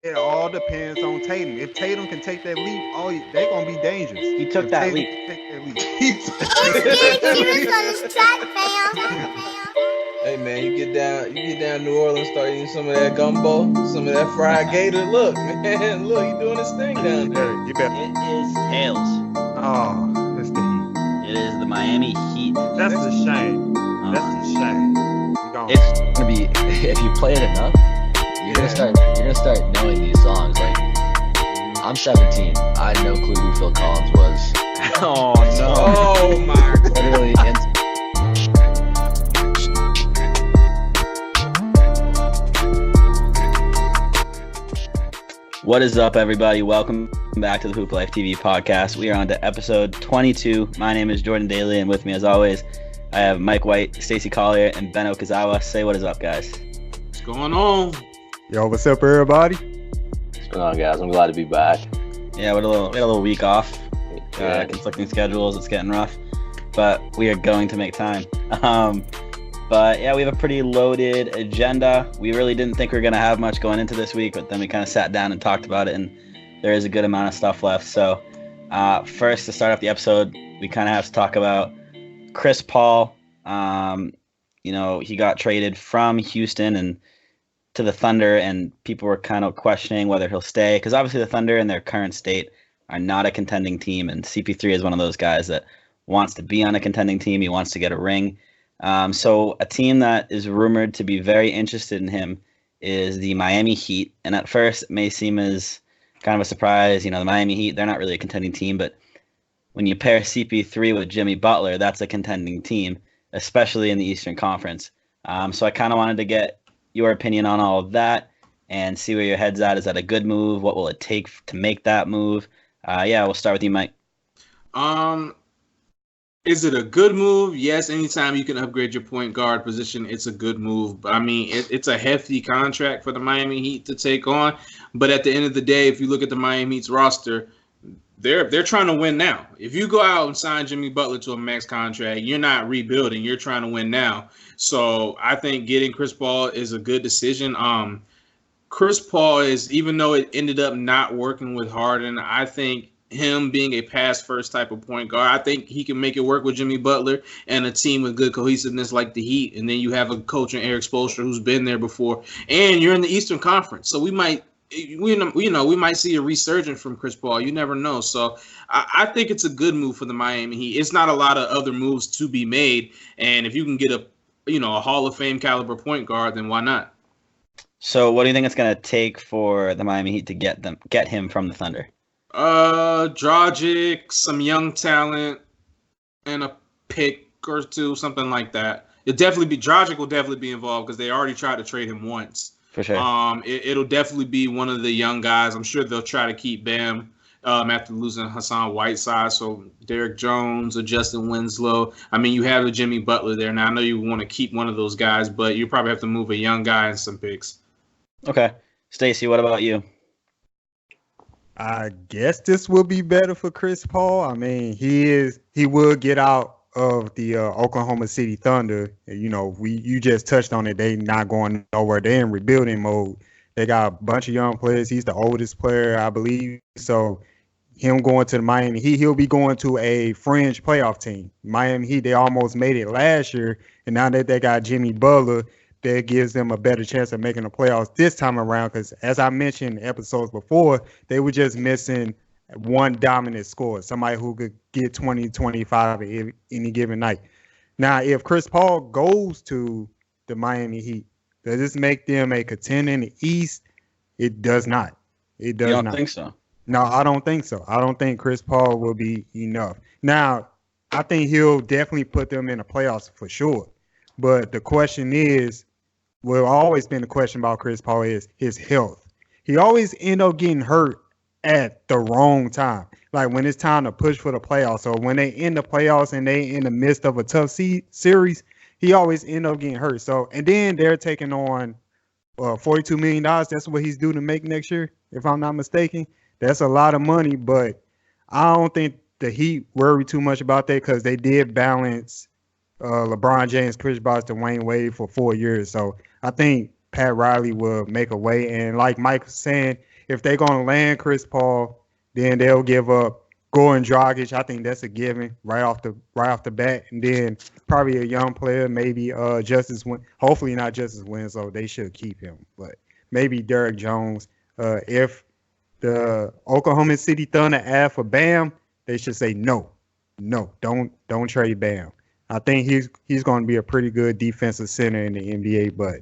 It all depends on Tatum. If Tatum can take that leap, they're gonna be dangerous. He took If that Tatum leap. can take that leap. It's Juice on his track, fam. Hey man, you get down New Orleans, start eating some of that gumbo, some of that fried gator. Look, man, look, you doing this thing down there. You better. It is tails. Oh, it's the Heat. It is the Miami Heat. That's a shame. That's a shame. You gone. It's gonna be if you play it enough, you're gonna start knowing these songs. Like I'm 17, I had no clue who Phil Collins was. Oh no. Oh my. Literally, What is up, everybody? Welcome back to the Hoop Life TV Podcast. We are on to episode 22. My name is Jordan Daly, and with me, as always, I have Mike White, Stacey Collier, and Ben Okazawa. Say what is up, guys. What's going on? Yo, what's up, everybody? what's going on, guys? I'm glad to be back. Yeah, we had a little week off. Conflicting schedules. It's getting rough, but we are going to make time. But yeah, we have a pretty loaded agenda. We really didn't think we were going to have much going into this week, but then we kind of sat down and talked about it, and there is a good amount of stuff left. So first, to start off the episode, we kind of have to talk about Chris Paul. He got traded from Houston and to the Thunder, and people were kind of questioning whether he'll stay, because obviously the Thunder in their current state are not a contending team, and CP3 is one of those guys that wants to be on a contending team. He wants to get a ring. So a team that is rumored to be very interested in him is the Miami Heat. And at first it may seem as kind of a surprise. The Miami Heat, they're not really a contending team, but when you pair CP3 with Jimmy Butler, that's a contending team, especially in the Eastern Conference. So I kind of wanted to get your opinion on all of that and see where your head's at. Is that a good move? What will it take to make that move? We'll start with you, Mike. Is it a good move? Yes, anytime you can upgrade your point guard position, it's a good move. I mean, it's a hefty contract for the Miami Heat to take on. But at the end of the day, if you look at the Miami Heat's roster, they're trying to win now. If you go out and sign Jimmy Butler to a max contract, you're not rebuilding. You're trying to win now. So I think getting Chris Paul is a good decision. Chris Paul is, even though it ended up not working with Harden, I think him being a pass-first type of point guard, I think he can make it work with Jimmy Butler and a team with good cohesiveness like the Heat. And then you have a coach in Eric Spoelstra who's been there before, and you're in the Eastern Conference, so we might see a resurgence from Chris Paul. You never know. So I think it's a good move for the Miami Heat. It's not a lot of other moves to be made, and if you can get a Hall of Fame caliber point guard, then why not? So what do you think it's going to take for the Miami Heat to get him from the Thunder? Dragic, some young talent, and a pick or two, something like that. Dragic will definitely be involved because they already tried to trade him once. For sure. It'll definitely be one of the young guys. I'm sure they'll try to keep Bam after losing Hassan Whiteside. So Derek Jones or Justin Winslow. I mean, you have a Jimmy Butler there. Now, I know you want to keep one of those guys, but you probably have to move a young guy and some picks. Okay. Stacey, what about you? I guess this will be better for Chris Paul. I mean, he will get out of the Oklahoma City Thunder. You just touched on it. They not going nowhere. They're in rebuilding mode. They got a bunch of young players. He's the oldest player, I believe. So him going to the Miami Heat, he'll be going to a fringe playoff team. Miami Heat, they almost made it last year, and now that they got Jimmy Butler, that gives them a better chance of making the playoffs this time around, because as I mentioned in episodes before, they were just missing one dominant scorer, somebody who could get 20, 25 any given night. Now, if Chris Paul goes to the Miami Heat, does this make them a contender in the East? It does not. It does not. You don't think so? No, I don't think so. I don't think Chris Paul will be enough. Now, I think he'll definitely put them in the playoffs for sure. But the question is, always been the question about Chris Paul is his health. He always end up getting hurt at the wrong time. Like when it's time to push for the playoffs, or when they end the playoffs and they in the midst of a tough series, he always end up getting hurt. So, and then they're taking on $42 million. That's what he's due to make next year, if I'm not mistaken. That's a lot of money, but I don't think the Heat worry too much about that because they did balance LeBron James, Chris Bosh, Dwayne Wade for 4 years. So I think Pat Riley will make a way. And like Mike was saying, if they're gonna land Chris Paul, then they'll give up Goran Dragic. I think that's a given right off the bat, and then probably a young player, maybe Justice Win. Hopefully not Justice Winslow. They should keep him, but maybe Derrick Jones. If the Oklahoma City Thunder ask for Bam, they should say no, don't trade Bam. I think he's going to be a pretty good defensive center in the NBA, but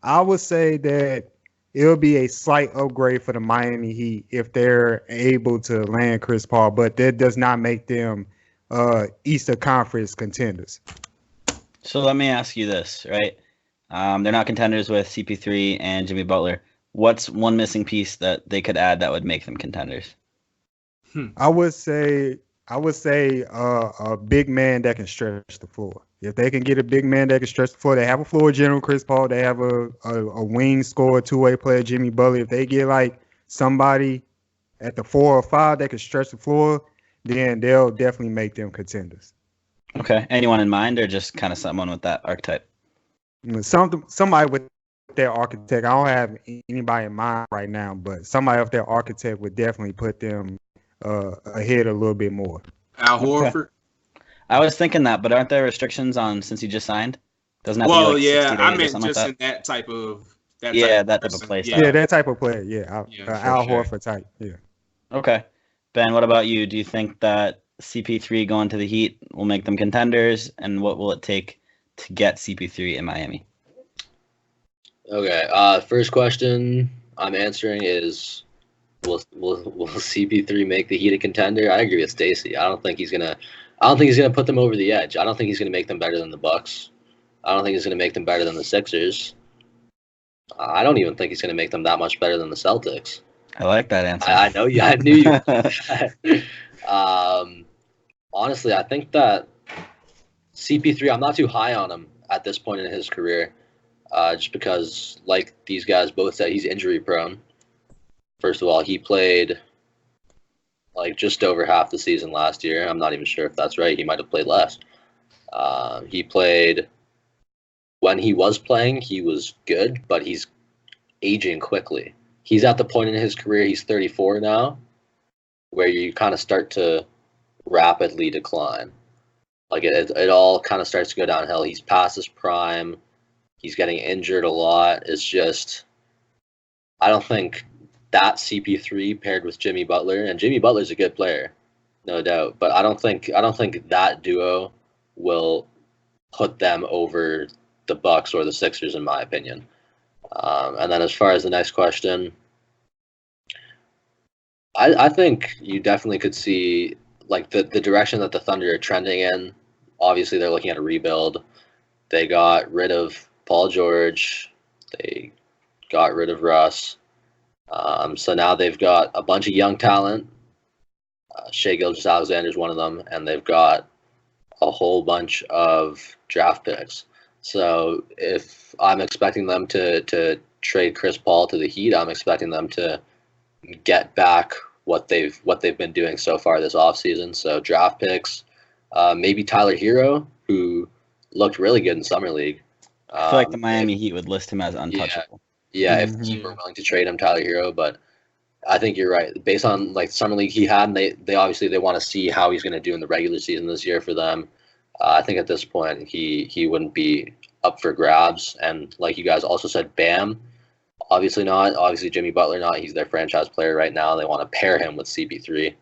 I would say that it'll be a slight upgrade for the Miami Heat if they're able to land Chris Paul, but that does not make them Eastern Conference contenders. So let me ask you this, right? They're not contenders with CP3 and Jimmy Butler. What's one missing piece that they could add that would make them contenders? I would say a big man that can stretch the floor. If they can get a big man that can stretch the floor, they have a floor general, Chris Paul. They have a wing scorer, two-way player, Jimmy Butler. If they get like somebody at the 4 or 5 that can stretch the floor, then they'll definitely make them contenders. Okay. Anyone in mind, or just kind of someone with that archetype? Somebody with their architect. I don't have anybody in mind right now, but somebody of their architect would definitely put them ahead a little bit more. Al Horford. I was thinking that, but aren't there restrictions on since he just signed? Doesn't have Well, to be like 60 yeah, days I or meant something just like in that type of that type of play Yeah. style. Yeah, that type of player. Yeah, Al sure. Horford type. Yeah. Okay. Ben, what about you? Do you think that CP3 going to the Heat will make them contenders, and what will it take to get CP3 in Miami? Okay. First question I'm answering is, will CP3 make the Heat a contender? I agree with Stacey. I don't think he's gonna put them over the edge. I don't think he's gonna make them better than the Bucks. I don't think he's gonna make them better than the Sixers. I don't even think he's gonna make them that much better than the Celtics. I like that answer. I know you. I knew you. Honestly, I think that CP3, I'm not too high on him at this point in his career, just because, like these guys both said, he's injury prone. First of all, he played like just over half the season last year. I'm not even sure if that's right. He might have played less. He played, when he was playing, he was good, but he's aging quickly. He's at the point in his career, he's 34 now, where you kind of start to rapidly decline. Like it all kind of starts to go downhill. He's past his prime. He's getting injured a lot. It's just, I don't think that CP3 paired with Jimmy Butler, and Jimmy Butler's a good player, no doubt, but I don't think that duo will put them over the Bucks or the Sixers, in my opinion. And then as far as the next question, I think you definitely could see like the direction that the Thunder are trending in. Obviously, they're looking at a rebuild. They got rid of Paul George. They got rid of Russ. So now they've got a bunch of young talent. Shai Gilgeous-Alexander is one of them, and they've got a whole bunch of draft picks. So if I'm expecting them to trade Chris Paul to the Heat, I'm expecting them to get back what they've been doing so far this offseason. So draft picks, maybe Tyler Hero, who looked really good in Summer League. I feel like the Miami Heat would list him as untouchable. Yeah, if the team were willing to trade him, Tyler Hero, but I think you're right. Based on like Summer League he had, and they obviously want to see how he's going to do in the regular season this year for them. I think at this point he wouldn't be up for grabs. And like you guys also said, Bam, obviously not. Obviously Jimmy Butler not. He's their franchise player right now. They want to pair him with CP3.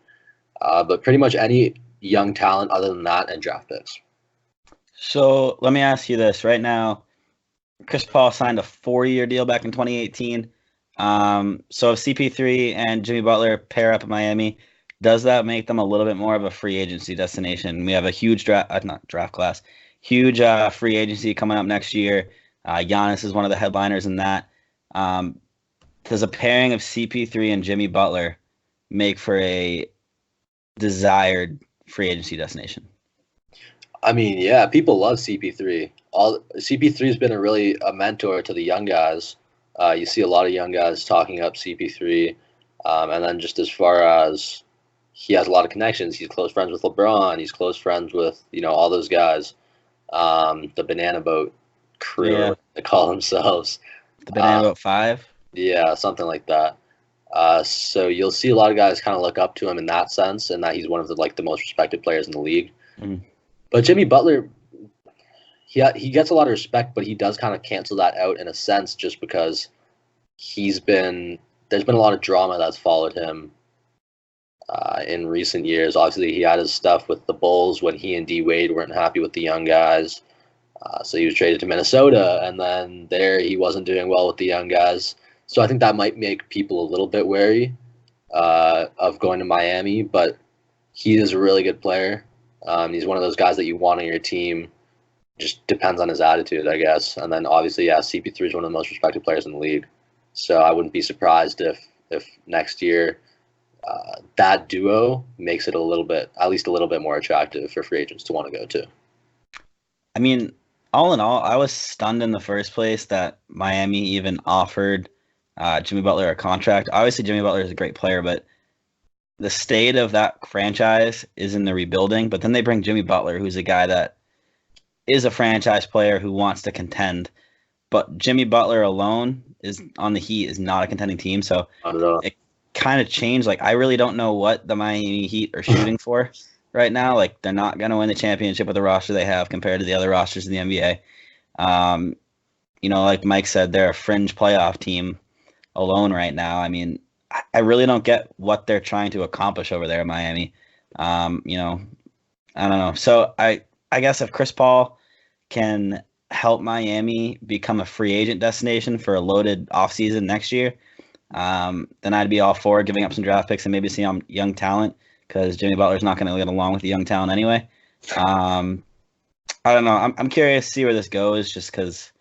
But pretty much any young talent other than that and draft picks. So let me ask you this. Right now, Chris Paul signed a 4-year deal back in 2018. So if CP3 and Jimmy Butler pair up in Miami, does that make them a little bit more of a free agency destination? We have a huge huge free agency coming up next year. Giannis is one of the headliners in that. Does a pairing of CP3 and Jimmy Butler make for a desired free agency destination? I mean, yeah, people love CP3. CP3's been a mentor to the young guys. You see a lot of young guys talking up CP3. And then just as far as he has a lot of connections, he's close friends with LeBron. He's close friends with, all those guys. The Banana Boat crew, they call themselves. The Banana Boat 5? Yeah, something like that. So you'll see a lot of guys kind of look up to him in that sense, and that he's one of the most respected players in the league. Mhm. But Jimmy Butler, he gets a lot of respect, but he does kind of cancel that out in a sense, just because there's been a lot of drama that's followed him in recent years. Obviously, he had his stuff with the Bulls when he and D Wade weren't happy with the young guys. So he was traded to Minnesota, and then there he wasn't doing well with the young guys. So I think that might make people a little bit wary of going to Miami, but he is a really good player. He's one of those guys that you want on your team. Just depends on his attitude, I guess. And then obviously, yeah, CP3 is one of the most respected players in the league. So I wouldn't be surprised if next year that duo makes it at least a little bit more attractive for free agents to want to go to. I mean, all in all, I was stunned in the first place that Miami even offered Jimmy Butler a contract. Obviously, Jimmy Butler is a great player, but the state of that franchise is in the rebuilding. But then they bring Jimmy Butler, who's a guy that is a franchise player who wants to contend. But Jimmy Butler alone is on the Heat is not a contending team. So it kind of changed. Like, I really don't know what the Miami Heat are shooting for right now. Like, they're not going to win the championship with the roster they have compared to the other rosters in the NBA. Like Mike said, they're a fringe playoff team alone right now. I mean, I really don't get what they're trying to accomplish over there in Miami. I don't know. So I guess if Chris Paul can help Miami become a free agent destination for a loaded offseason next year, then I'd be all for giving up some draft picks and maybe some young talent, because Jimmy Butler's not going to get along with the young talent anyway. I don't know. I'm curious to see where this goes, just because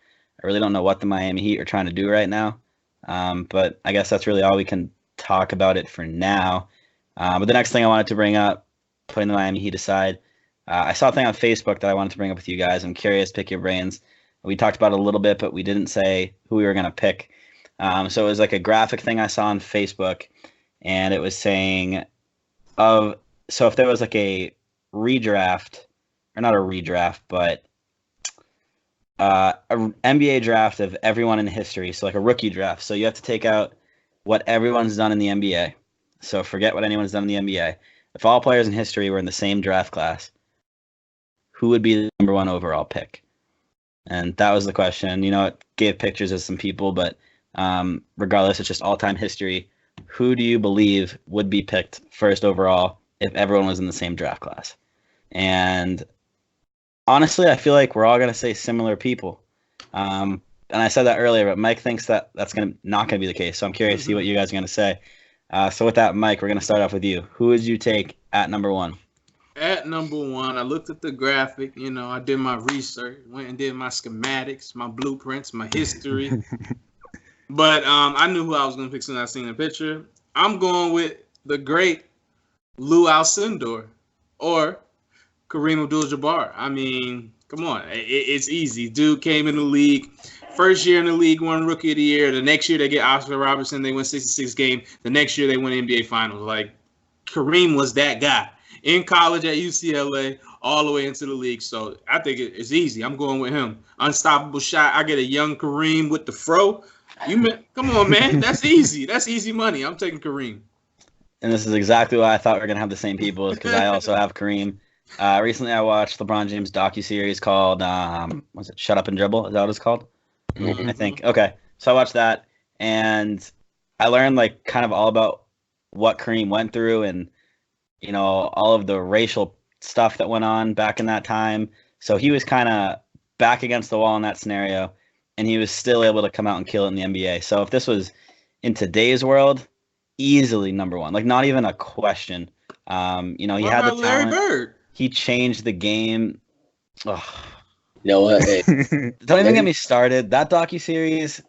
I really don't know what the Miami Heat are trying to do right now. But I guess that's really all we can talk about it for now. But the next thing I wanted to bring up, putting the Miami Heat aside, I saw a thing on Facebook that I wanted to bring up with you guys. I'm curious, pick your brains. We talked about it a little bit, but we didn't say who we were going to pick. So it was like a graphic thing I saw on Facebook, and it was saying so if there was like a redraft, or not a redraft, but an NBA draft of everyone in history, so like a rookie draft. So you have to take out what everyone's done in the NBA. So forget what anyone's done in the NBA. If all players in history were in the same draft class, who would be the number one overall pick? And that was the question. It gave pictures of some people, but regardless, it's just all-time history. Who do you believe would be picked first overall if everyone was in the same draft class? And honestly, I feel like we're all going to say similar people. And I said that earlier, but Mike thinks that that's not going to be the case. So I'm curious to see what you guys are going to say. So with that, Mike, we're going to start off with you. Who would you take at number one? At number one, I looked at the graphic. I did my research, went and did my schematics, my blueprints, my history. But I knew who I was going to pick soon as I seen the picture. I'm going with the great Lou Alcindor or Kareem Abdul-Jabbar. I mean, come on. It's easy. Dude came in the league. First year in the league, won Rookie of the Year. The next year, they get Oscar Robertson. They win 66 games. The next year, they win NBA Finals. Like, Kareem was that guy. In college at UCLA, all the way into the league. So I think it's easy. I'm going with him. Unstoppable shot. I get a young Kareem with the fro. Come on, man. That's easy. That's easy money. I'm taking Kareem. And this is exactly why I thought we were going to have the same people, because I also have Kareem. Recently, I watched LeBron James docuseries called, was it Shut Up and Dribble? Is that what it's called? Mm-hmm. I think. Okay. So I watched that, and I learned kind of all about what Kareem went through and, all of the racial stuff that went on back in that time. So he was kind of back against the wall in that scenario, and he was still able to come out and kill it in the NBA. So if this was in today's world, easily number one, not even a question. He had the Larry talent. Bird. He changed the game. Ugh. You know what? Hey, Don't even get me started. That docuseries,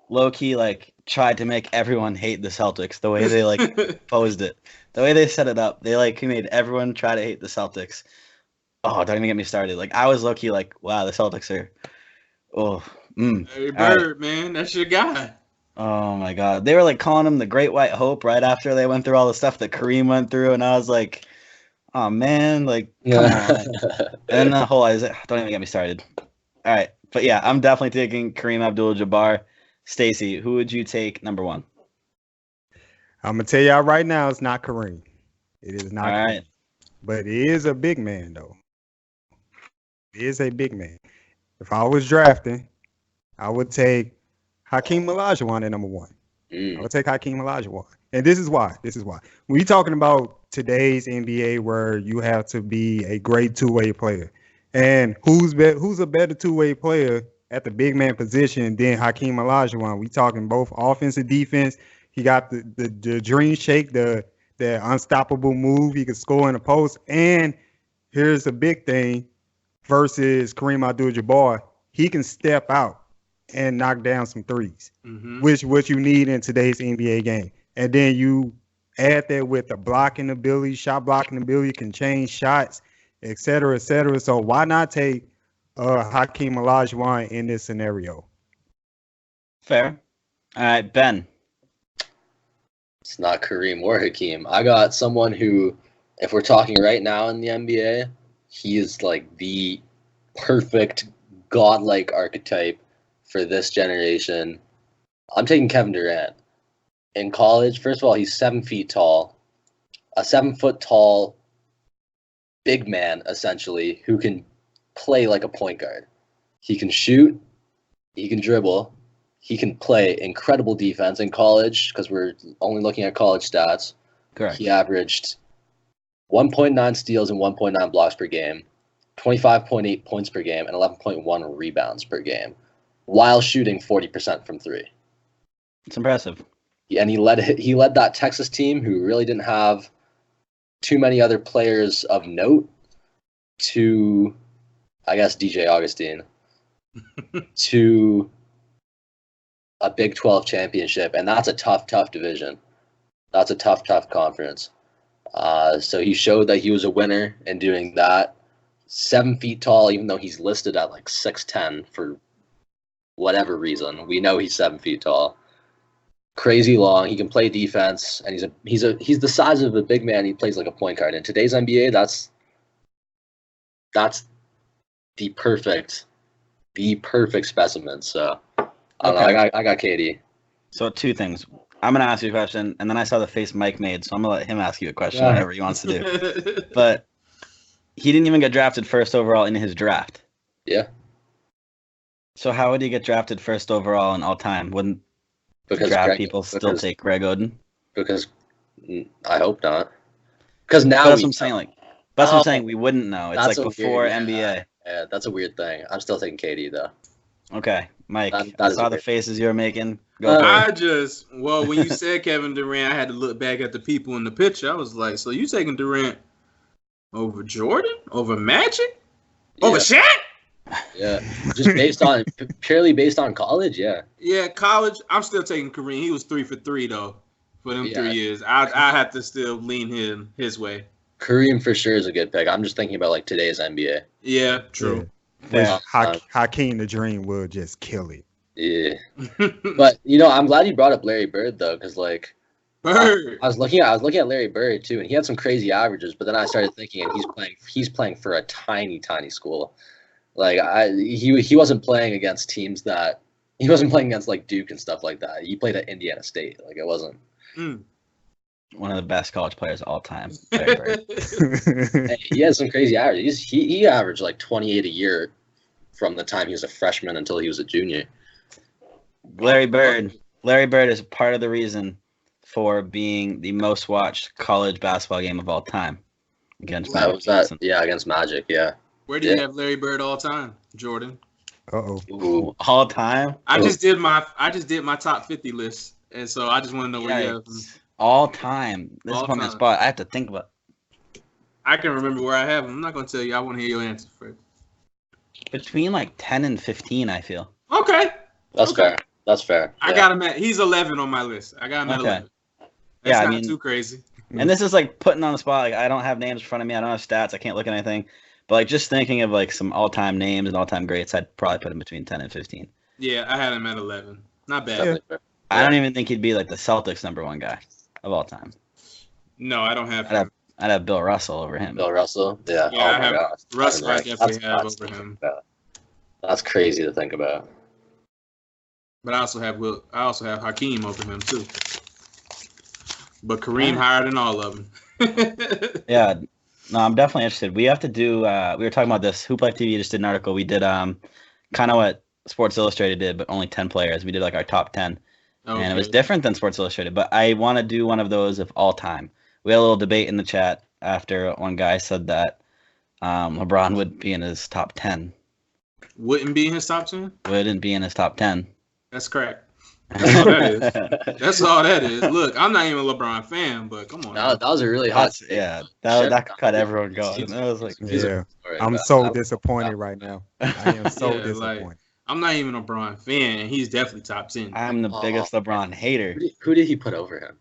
low-key, tried to make everyone hate the Celtics, the way they, posed it. The way they set it up. They, made everyone try to hate the Celtics. Oh, don't even get me started. I was low-key wow, the Celtics are... Oh, Larry Bird, man. That's your guy. Oh, my God. They were, calling him the Great White Hope right after they went through all the stuff that Kareem went through, and I was like... Oh, man, come on. And the whole Isaiah, don't even get me started. All right. But, yeah, I'm definitely taking Kareem Abdul-Jabbar. Stacey, who would you take number one? I'm gonna tell y'all right now, it's not Kareem. It is not. All Kareem. right. But it is a big man, though. It is a big man. If I was drafting, I would take Hakeem Olajuwon at number 1. I would take Hakeem Olajuwon. And this is why. We talking about today's NBA where you have to be a great two-way player. And who's a better two-way player at the big man position than Hakeem Olajuwon? We talking both offense and defense. He got the dream shake, the unstoppable move. He can score in the post. And here's the big thing versus Kareem Abdul-Jabbar. He can step out and knock down some threes, which what you need in today's NBA game. And then you add that with the blocking ability, shot blocking ability, can change shots, et cetera, et cetera. So why not take Hakeem Olajuwon in this scenario? Fair. All right, Ben. It's not Kareem or Hakeem. I got someone who, if we're talking right now in the NBA, he is like the perfect godlike archetype for this generation. I'm taking Kevin Durant. In college, first of all, he's 7 feet tall, a 7 foot tall big man, essentially, who can play like a point guard. He can shoot, he can dribble, he can play incredible defense in college, because we're only looking at college stats. Correct. He averaged 1.9 steals and 1.9 blocks per game, 25.8 points per game, and 11.1 rebounds per game, while shooting 40% from 3. It's impressive. And he led that Texas team, who really didn't have too many other players of note, to, I guess, DJ Augustine, to a Big 12 championship. And that's a tough division. That's a tough conference. So he showed that he was a winner in doing that. 7 feet tall, even though he's listed at like 6'10" for whatever reason. We know he's 7 feet tall. Crazy long. He can play defense, and he's the size of a big man. He plays like a point guard. In today's NBA, that's the perfect specimen. So I don't know. I got KD. So 2 things. I'm gonna ask you a question, and then I saw the face Mike made, so I'm gonna let him ask you a question, whatever he wants to do. But he didn't even get drafted first overall in his draft. Yeah. So how would he get drafted first overall in all time? Wouldn't people still take Greg Oden? Because I hope not. Because now that's what I'm saying. That's what I'm saying. We wouldn't know. It's like before NBA. Yeah, that's a weird thing. I'm still taking KD though. Okay, Mike. That I saw the faces you were making. When you said Kevin Durant, I had to look back at the people in the picture. I was like, so you taking Durant over Jordan, over Magic, over Shaq? Yeah, just purely based on college, yeah. Yeah, college. I'm still taking Kareem. He was 3 for 3 though for them 3 years. I have to still lean his way. Kareem for sure is a good pick. I'm just thinking about like today's NBA. Yeah, true. Yeah. Hakeem the Dream will just kill it. Yeah, but I'm glad you brought up Larry Bird though, because like Bird. I was looking at Larry Bird too, and he had some crazy averages. But then I started thinking, and he's playing for a tiny school. Like he wasn't playing against teams that he wasn't playing against like Duke and stuff like that. He played at Indiana State. Like it wasn't one of the best college players of all time. Hey, he has some crazy averages. He averaged like 28 a year from the time he was a freshman until he was a junior. Larry Bird is part of the reason for being the most watched college basketball game of all time against Magic. Against Magic, yeah. Where do you have Larry Bird all time, Jordan? Ooh, all time? I just did my top 50 list, and so I just want to know where you have him. All time. This is my spot. I have to think about it. I can remember where I have him. I'm not going to tell you. I want to hear your answer first. Between like 10 and 15, I feel. Okay. That's fair. Yeah. I got him he's 11 on my list. I got him at 11. That's not too crazy. And this is like putting on the spot. Like I don't have names in front of me. I don't have stats. I can't look at anything. But like just thinking of like some all-time names and all-time greats, I'd probably put him between 10 and 15. Yeah, I had him at 11. Not bad. Yeah. I don't even think he'd be like the Celtics #1 guy of all time. No, I don't have him. I'd have Bill Russell over him. Bill Russell? Yeah. I have Russell. I definitely have over him. That's crazy to think about. But I also have Hakeem over him too. But Kareem higher than all of them. Yeah. No, I'm definitely interested. We have to do. We were talking about this. Hoop Life TV just did an article. We did kind of what Sports Illustrated did, but only 10 players. We did like our top 10, and it was different than Sports Illustrated. But I want to do one of those of all time. We had a little debate in the chat after one guy said that LeBron would be in his top 10. Wouldn't be in his top 10? Wouldn't be in his top 10. That's correct. That's all that is. That's all that is. Look, I'm not even a LeBron fan, but come on. No, that was a really hot. Yeah, that could cut everyone going. That was like, yeah. I'm so disappointed right now. I am so disappointed. Like, I'm not even a LeBron fan, and he's definitely top 10. I'm the biggest LeBron hater. Who did he put over him?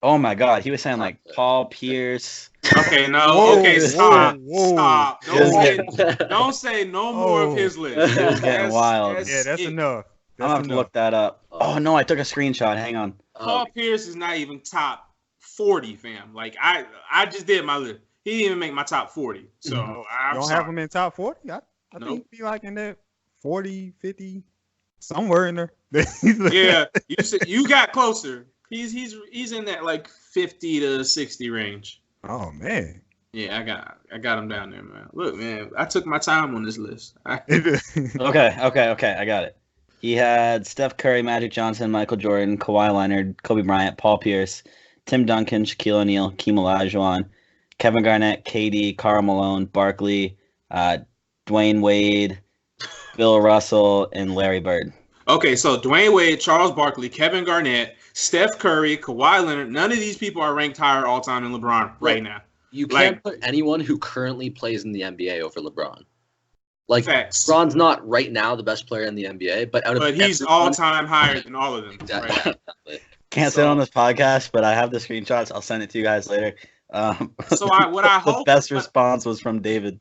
Oh my God, he was saying like Paul Pierce. Okay, no. Whoa, okay, stop. Stop. Whoa. Don't say no more of his list. It was getting wild. Yeah, that's enough. I'm gonna have to look that up. Oh no, I took a screenshot. Hang on. Paul Pierce is not even top 40, fam. Like I just did my list. He didn't even make my top 40. So you don't have him in top 40? I think he'd be like in that 40, 50, somewhere in there. Yeah, you got closer. He's in that like 50 to 60 range. Oh man. Yeah, I got him down there, man. Look, man, I took my time on this list. Okay, I got it. He had Steph Curry, Magic Johnson, Michael Jordan, Kawhi Leonard, Kobe Bryant, Paul Pierce, Tim Duncan, Shaquille O'Neal, Keem Olajuwon, Kevin Garnett, KD, Karl Malone, Barkley, Dwayne Wade, Bill Russell, and Larry Bird. Okay, so Dwayne Wade, Charles Barkley, Kevin Garnett, Steph Curry, Kawhi Leonard, none of these people are ranked higher all time than LeBron right now. You can't put anyone who currently plays in the NBA over LeBron. Like, facts. LeBron's not right now the best player in the NBA, but he's all time higher than all of them. Exactly. Right? Can't say it on this podcast, but I have the screenshots. I'll send it to you guys later. The best response was from David.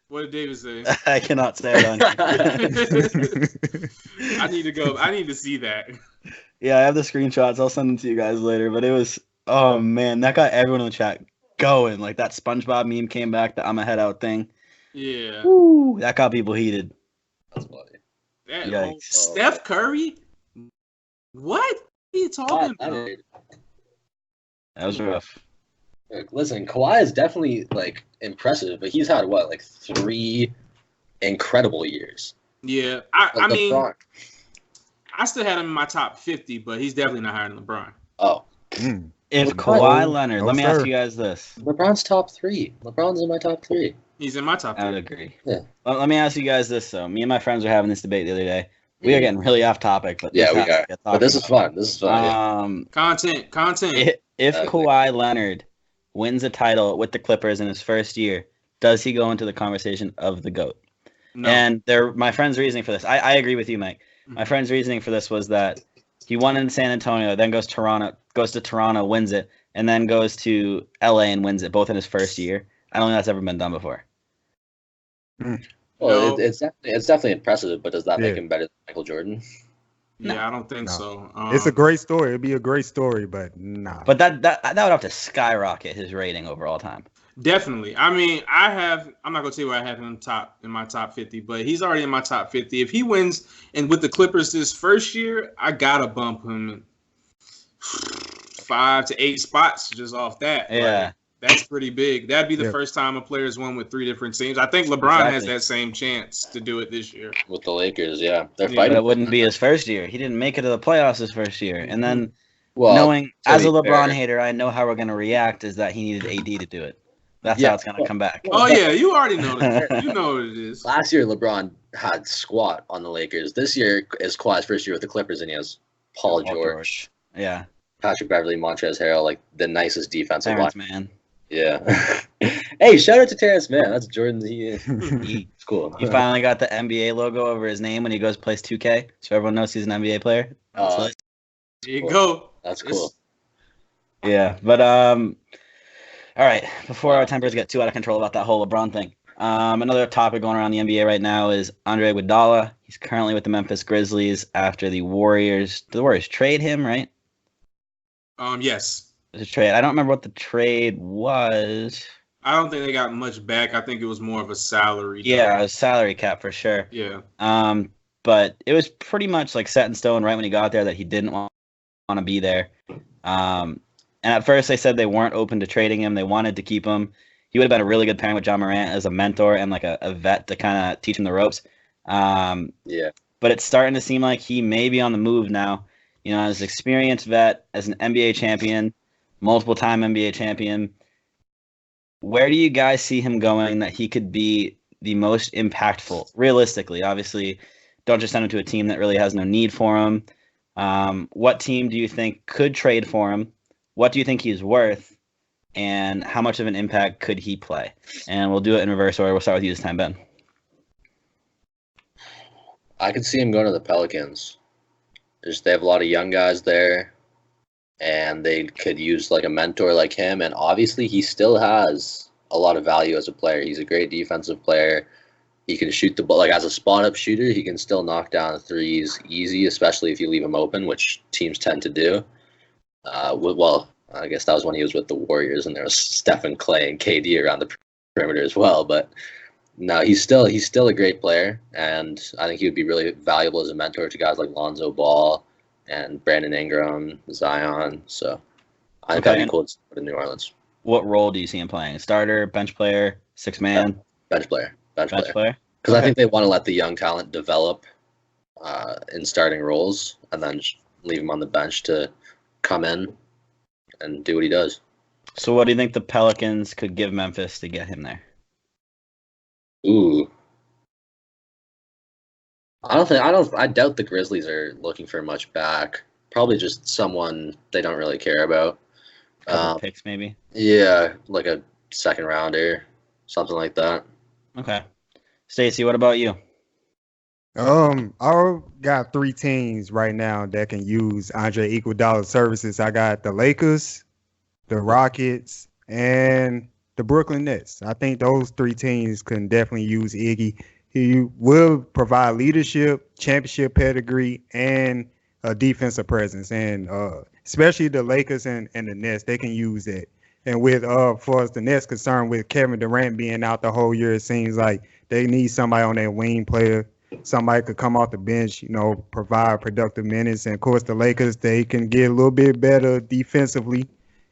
What did David say? I cannot say it on I need to see that. Yeah, I have the screenshots. I'll send them to you guys later. But it was, oh man, that got everyone in the chat going. Like that SpongeBob meme came back, the I'm a head out thing. Yeah. Woo, that got people heated. That's funny. Steph Curry? What are you talking about? That was rough. Look, listen, Kawhi is definitely like impressive, but he's had like 3 incredible years. Yeah, I mean, I still had him in my top 50, but he's definitely not higher than LeBron. Oh. If Kawhi Leonard, let me ask you guys this. LeBron's top 3. LeBron's in my top 3. He's in my top 3. I would agree. Yeah. Well, let me ask you guys this, though. Me and my friends were having this debate the other day. We are getting really off topic, but yeah, we are. But this is fun. This is fun. Content. If Kawhi Leonard wins a title with the Clippers in his first year, does he go into the conversation of the GOAT? No. And my friend's reasoning for this, I agree with you, Mike. My friend's reasoning for this was that he won in San Antonio, then goes to Toronto, wins it, and then goes to LA and wins it, both in his first year. I don't think that's ever been done before. Well, it's definitely impressive, but does that make him better than Michael Jordan? Yeah, I don't think so. It's a great story. It'd be a great story, but nah. But that would have to skyrocket his rating over all time. Definitely. I mean, I'm not gonna tell you where I have him in my top 50, but he's already in my top 50. If he wins and with the Clippers this first year, I gotta bump him 5 to 8 spots just off that. Yeah. Like, that's pretty big. That'd be the first time a player's won with 3 different teams. I think LeBron has that same chance to do it this year. With the Lakers, yeah. They're But fighting. it wouldn't be his first year. He didn't make it to the playoffs his first year. And then knowing, as a LeBron hater, I know how we're going to react is that he needed AD to do it. That's how it's going to come back. Oh, yeah. You already know that. You know what it is. Last year, LeBron had squat on the Lakers. This year is Kawhi's first year with the Clippers, and he has Paul George. Yeah. Patrick Beverley, Montrezl Harrell, like the nicest defensive line. Man. Yeah. Hey, shout out to Terrence Mann. That's Jordan. It's cool. He finally got the NBA logo over his name when he goes plays 2K, so everyone knows he's an NBA player. There you go. That's cool. Yeah, but all right. Before our tempers get too out of control about that whole LeBron thing, another topic going around the NBA right now is Andre Iguodala. He's currently with the Memphis Grizzlies after the Warriors. Did the Warriors trade him, right? Yes. It was a trade. I don't remember what the trade was. I don't think they got much back. I think it was more of a salary. Yeah, a salary cap for sure. Yeah. But it was pretty much like set in stone right when he got there that he didn't want to be there. And And at first they said they weren't open to trading him. They wanted to keep him. He would have been a really good pairing with John Morant as a mentor and like a vet to kind of teach him the ropes. Yeah. But it's starting to seem like he may be on the move now. You know, as an experienced vet, as an NBA champion, multiple-time NBA champion, where do you guys see him going that he could be the most impactful, realistically? Obviously, don't just send him to a team that really has no need for him. What team do you think could trade for him? What do you think he's worth? And how much of an impact could he play? And we'll do it in reverse order. We'll start with you this time, Ben. I could see him going to the Pelicans. They have a lot of young guys there, and they could use like a mentor like him. And obviously, he still has a lot of value as a player. He's a great defensive player. He can shoot the ball. Like as a spot-up shooter, he can still knock down threes easy, especially if you leave him open, which teams tend to do. Well, I guess that was when he was with the Warriors, and there was Stephen Clay and KD around the perimeter as well. But no, he's still a great player, and I think he would be really valuable as a mentor to guys like Lonzo Ball and Brandon Ingram, Zion. So I think that'd be cool to put in New Orleans. What role do you see him playing? Starter, bench player, six man? Bench player. Bench player. Because Okay. I think they want to let the young talent develop in starting roles, and then just leave him on the bench to come in and do what he does. So what do you think the Pelicans could give Memphis to get him there? Ooh. I doubt the Grizzlies are looking for much back. Probably just someone they don't really care about. Couple picks, maybe? Yeah, like a second rounder, something like that. Okay. Stacey, what about you? I got 3 teams right now that can use Andre Iguodala's services. I got the Lakers, the Rockets, and the Brooklyn Nets. I think those 3 teams can definitely use Iggy. He will provide leadership, championship pedigree, and a defensive presence. And especially the Lakers and the Nets, they can use it. And with for us, the Nets concerned with Kevin Durant being out the whole year, it seems like they need somebody on their wing player. Somebody could come off the bench, provide productive minutes. And of course, the Lakers, they can get a little bit better defensively.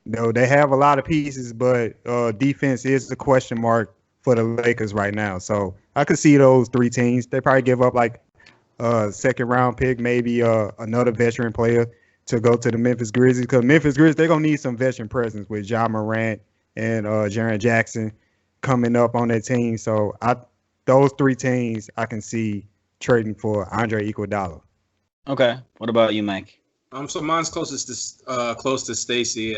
They have a lot of pieces, but defense is the question mark for the Lakers right now. So I could see those 3 teams. They probably give up like a second round pick, maybe another veteran player to go to the Memphis Grizzlies, because Memphis Grizzlies, they're going to need some veteran presence with John Morant and Jaren Jackson coming up on their team. So those 3 teams I can see trading for Andre Iguodala. Okay. What about you, Mike? So mine's close to Stacey.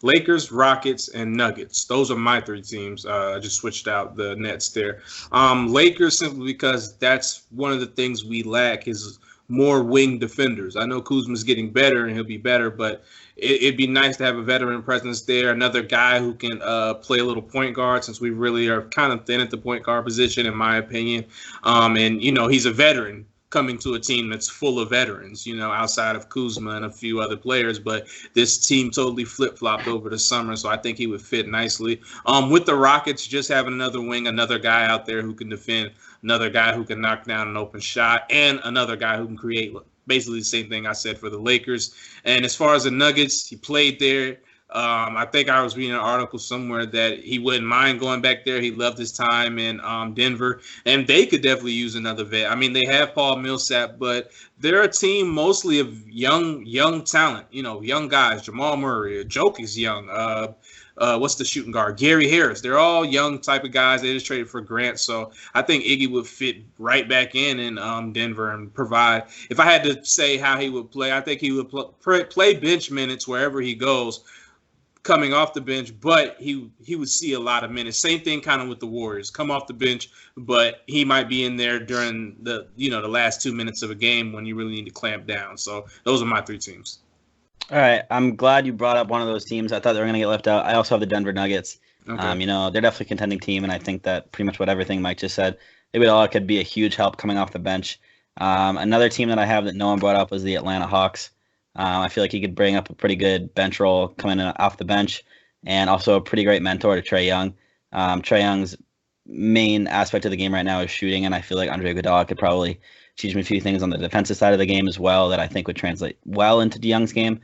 Lakers, Rockets, and Nuggets. Those are my 3 teams. I just switched out the Nets there. Lakers simply because that's one of the things we lack is more wing defenders. I know Kuzma's getting better and he'll be better, but it'd be nice to have a veteran presence there, another guy who can play a little point guard, since we really are kind of thin at the point guard position, in my opinion. And, he's a veteran coming to a team that's full of veterans, outside of Kuzma and a few other players. But this team totally flip-flopped over the summer, so I think he would fit nicely. With the Rockets, just having another wing, another guy out there who can defend, another guy who can knock down an open shot, and another guy who can create basically the same thing I said for the Lakers. And as far as the Nuggets, he played there. I think I was reading an article somewhere that he wouldn't mind going back there. He loved his time in Denver, and they could definitely use another vet. I mean, they have Paul Millsap, but they're a team mostly of young talent, young guys. Jamal Murray, Joke is young. What's the shooting guard? Gary Harris. They're all young type of guys. They just traded for Grant. So I think Iggy would fit right back in Denver and provide. If I had to say how he would play, I think he would play bench minutes wherever he goes, coming off the bench, but he would see a lot of minutes. Same thing kind of with the Warriors. Come off the bench, but he might be in there during the last 2 minutes of a game when you really need to clamp down. So those are my 3 teams. All right. I'm glad you brought up one of those teams. I thought they were going to get left out. I also have the Denver Nuggets. Okay. They're definitely a contending team, and I think that pretty much what everything Mike just said, Iguodala could be a huge help coming off the bench. Another team that I have that no one brought up was the Atlanta Hawks. I feel like he could bring up a pretty good bench role coming in off the bench, and also a pretty great mentor to Trae Young. Trae Young's main aspect of the game right now is shooting, and I feel like Andre Iguodala could probably teach him a few things on the defensive side of the game as well that I think would translate well into Young's game.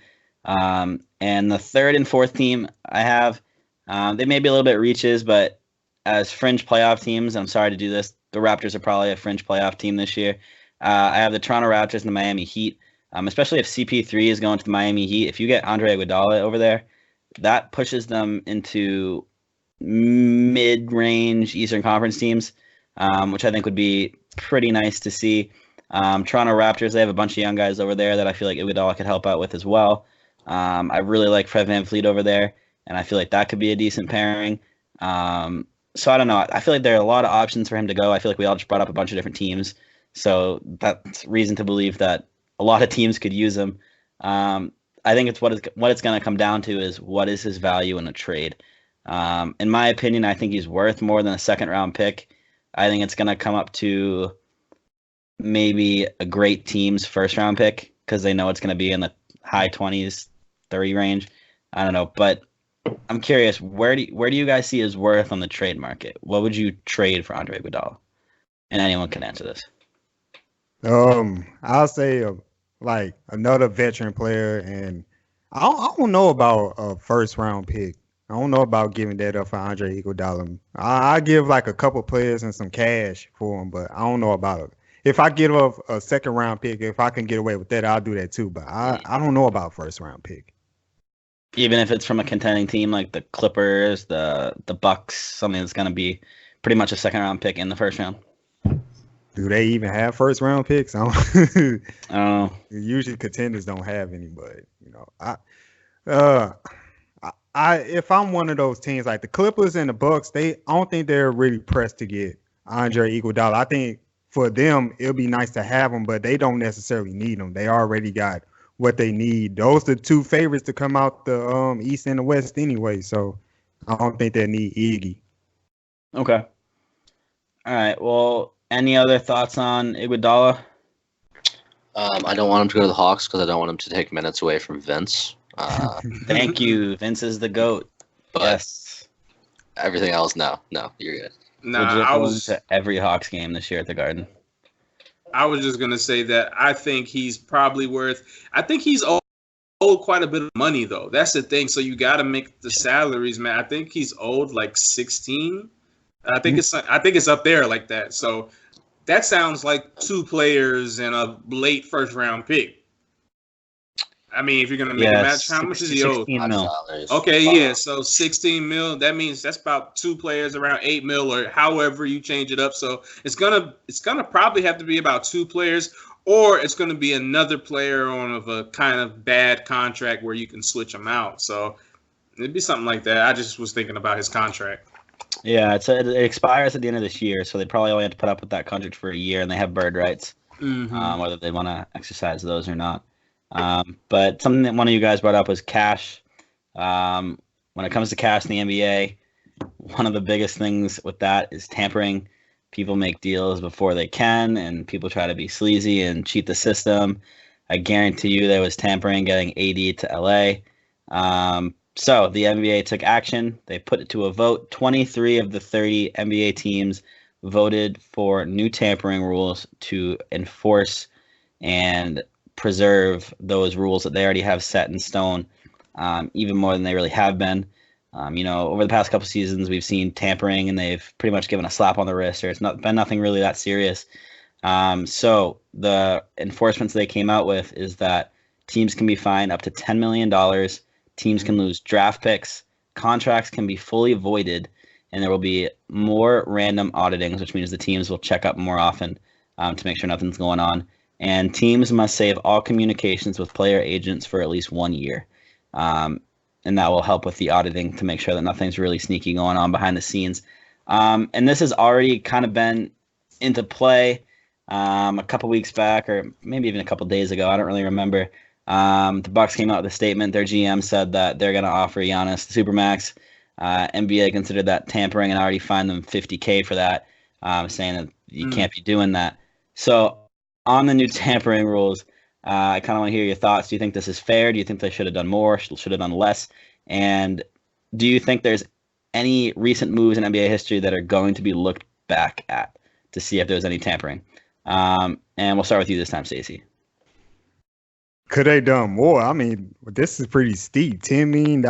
And the third and fourth team I have, they may be a little bit reaches, but as fringe playoff teams, I'm sorry to do this, the Raptors are probably a fringe playoff team this year. I have the Toronto Raptors and the Miami Heat, especially if CP3 is going to the Miami Heat. If you get Andre Iguodala over there, that pushes them into mid-range Eastern Conference teams, which I think would be pretty nice to see. Toronto Raptors, they have a bunch of young guys over there that I feel like Iguodala could help out with as well. I really like Fred VanVleet over there, and I feel like that could be a decent pairing. So I don't know. I feel like there are a lot of options for him to go. I feel like we all just brought up a bunch of different teams, so that's reason to believe that a lot of teams could use him. I think it's what it's going to come down to is what is his value in a trade. In my opinion, I think he's worth more than a second-round pick. I think it's going to come up to maybe a great team's first-round pick because they know it's going to be in the high 20s, 30 range. I don't know, but I'm curious, where do you guys see his worth on the trade market? What would you trade for Andre Iguodala? And anyone can answer this. I'll say like another veteran player, and I don't know about a first-round pick. I don't know about giving that up for Andre Iguodala. I give like a couple players and some cash for him, but I don't know about it. If I give up a second-round pick, if I can get away with that, I'll do that too. But I don't know about first-round pick. Even if it's from a contending team like the Clippers, the Bucks, something that's going to be pretty much a second-round pick in the first round. Do they even have first-round picks? I don't know. Usually contenders don't have any, but you know, if I'm one of those teams like the Clippers and the Bucks, I don't think they're really pressed to get Andre Iguodala. I think for them it'll be nice to have him, but they don't necessarily need him. They already got what they need. Those are the two favorites to come out the East and the West anyway, so I don't think they need Iggy. Okay. All right. Well, any other thoughts on Iguodala? I don't want him to go to the Hawks because I don't want him to take minutes away from Vince. Thank you. Vince is the GOAT. But yes. Everything else, no, you're good. Nah, I was to every Hawks game this year at the Garden. I was just gonna say that I think he's probably worth. I think he's owed quite a bit of money though. That's the thing. So you got to make the salaries, man. I think he's owed like 16. I think it's up there like that. So that sounds like 2 players and a late first round pick. I mean, if you're gonna make a match, how much is he owed? 16 mil. Okay, yeah. So 16 mil. That means that's about 2 players around 8 mil, or however you change it up. So it's gonna probably have to be about 2 players, or it's gonna be another player on a kind of bad contract where you can switch them out. So it'd be something like that. I just was thinking about his contract. Yeah, it expires at the end of this year, so they probably only have to put up with that contract for a year, and they have bird rights, whether they want to exercise those or not. But something that one of you guys brought up was cash. When it comes to cash in the NBA, one of the biggest things with that is tampering. People make deals before they can, and people try to be sleazy and cheat the system. I guarantee you there was tampering getting AD to LA. So the NBA took action. They put it to a vote. 23 of the 30 NBA teams voted for new tampering rules to enforce and preserve those rules that they already have set in stone, even more than they really have been. Over the past couple seasons, we've seen tampering, and they've pretty much given a slap on the wrist, or it's not been nothing really that serious. So the enforcements they came out with is that teams can be fined up to $10 million. Teams can lose draft picks. Contracts can be fully voided, and there will be more random auditings, which means the teams will check up more often to make sure nothing's going on. And teams must save all communications with player agents for at least 1 year. And that will help with the auditing to make sure that nothing's really sneaky going on behind the scenes. And this has already kind of been into play a couple weeks back, or maybe even a couple days ago. I don't really remember. The Bucks came out with a statement. Their GM said that they're going to offer Giannis the Supermax. NBA considered that tampering and already fined them $50K for that, saying that you can't be doing that. So on the new tampering rules, I kind of want to hear your thoughts. Do you think this is fair? Do you think they should have done more, should have done less? And do you think there's any recent moves in NBA history that are going to be looked back at to see if there's any tampering? And we'll start with you this time, Stacey. Could they done more? I mean, this is pretty steep. $10 million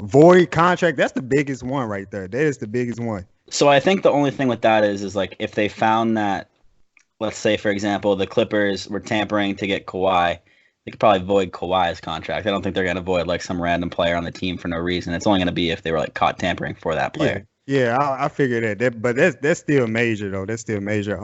void contract. That's the biggest one right there. That is the biggest one. So I think the only thing with that is like if they found that, let's say for example, the Clippers were tampering to get Kawhi, they could probably void Kawhi's contract. I don't think they're going to void like some random player on the team for no reason. It's only going to be if they were like caught tampering for that player. Yeah, I figured that. But that's still major though. That's still major.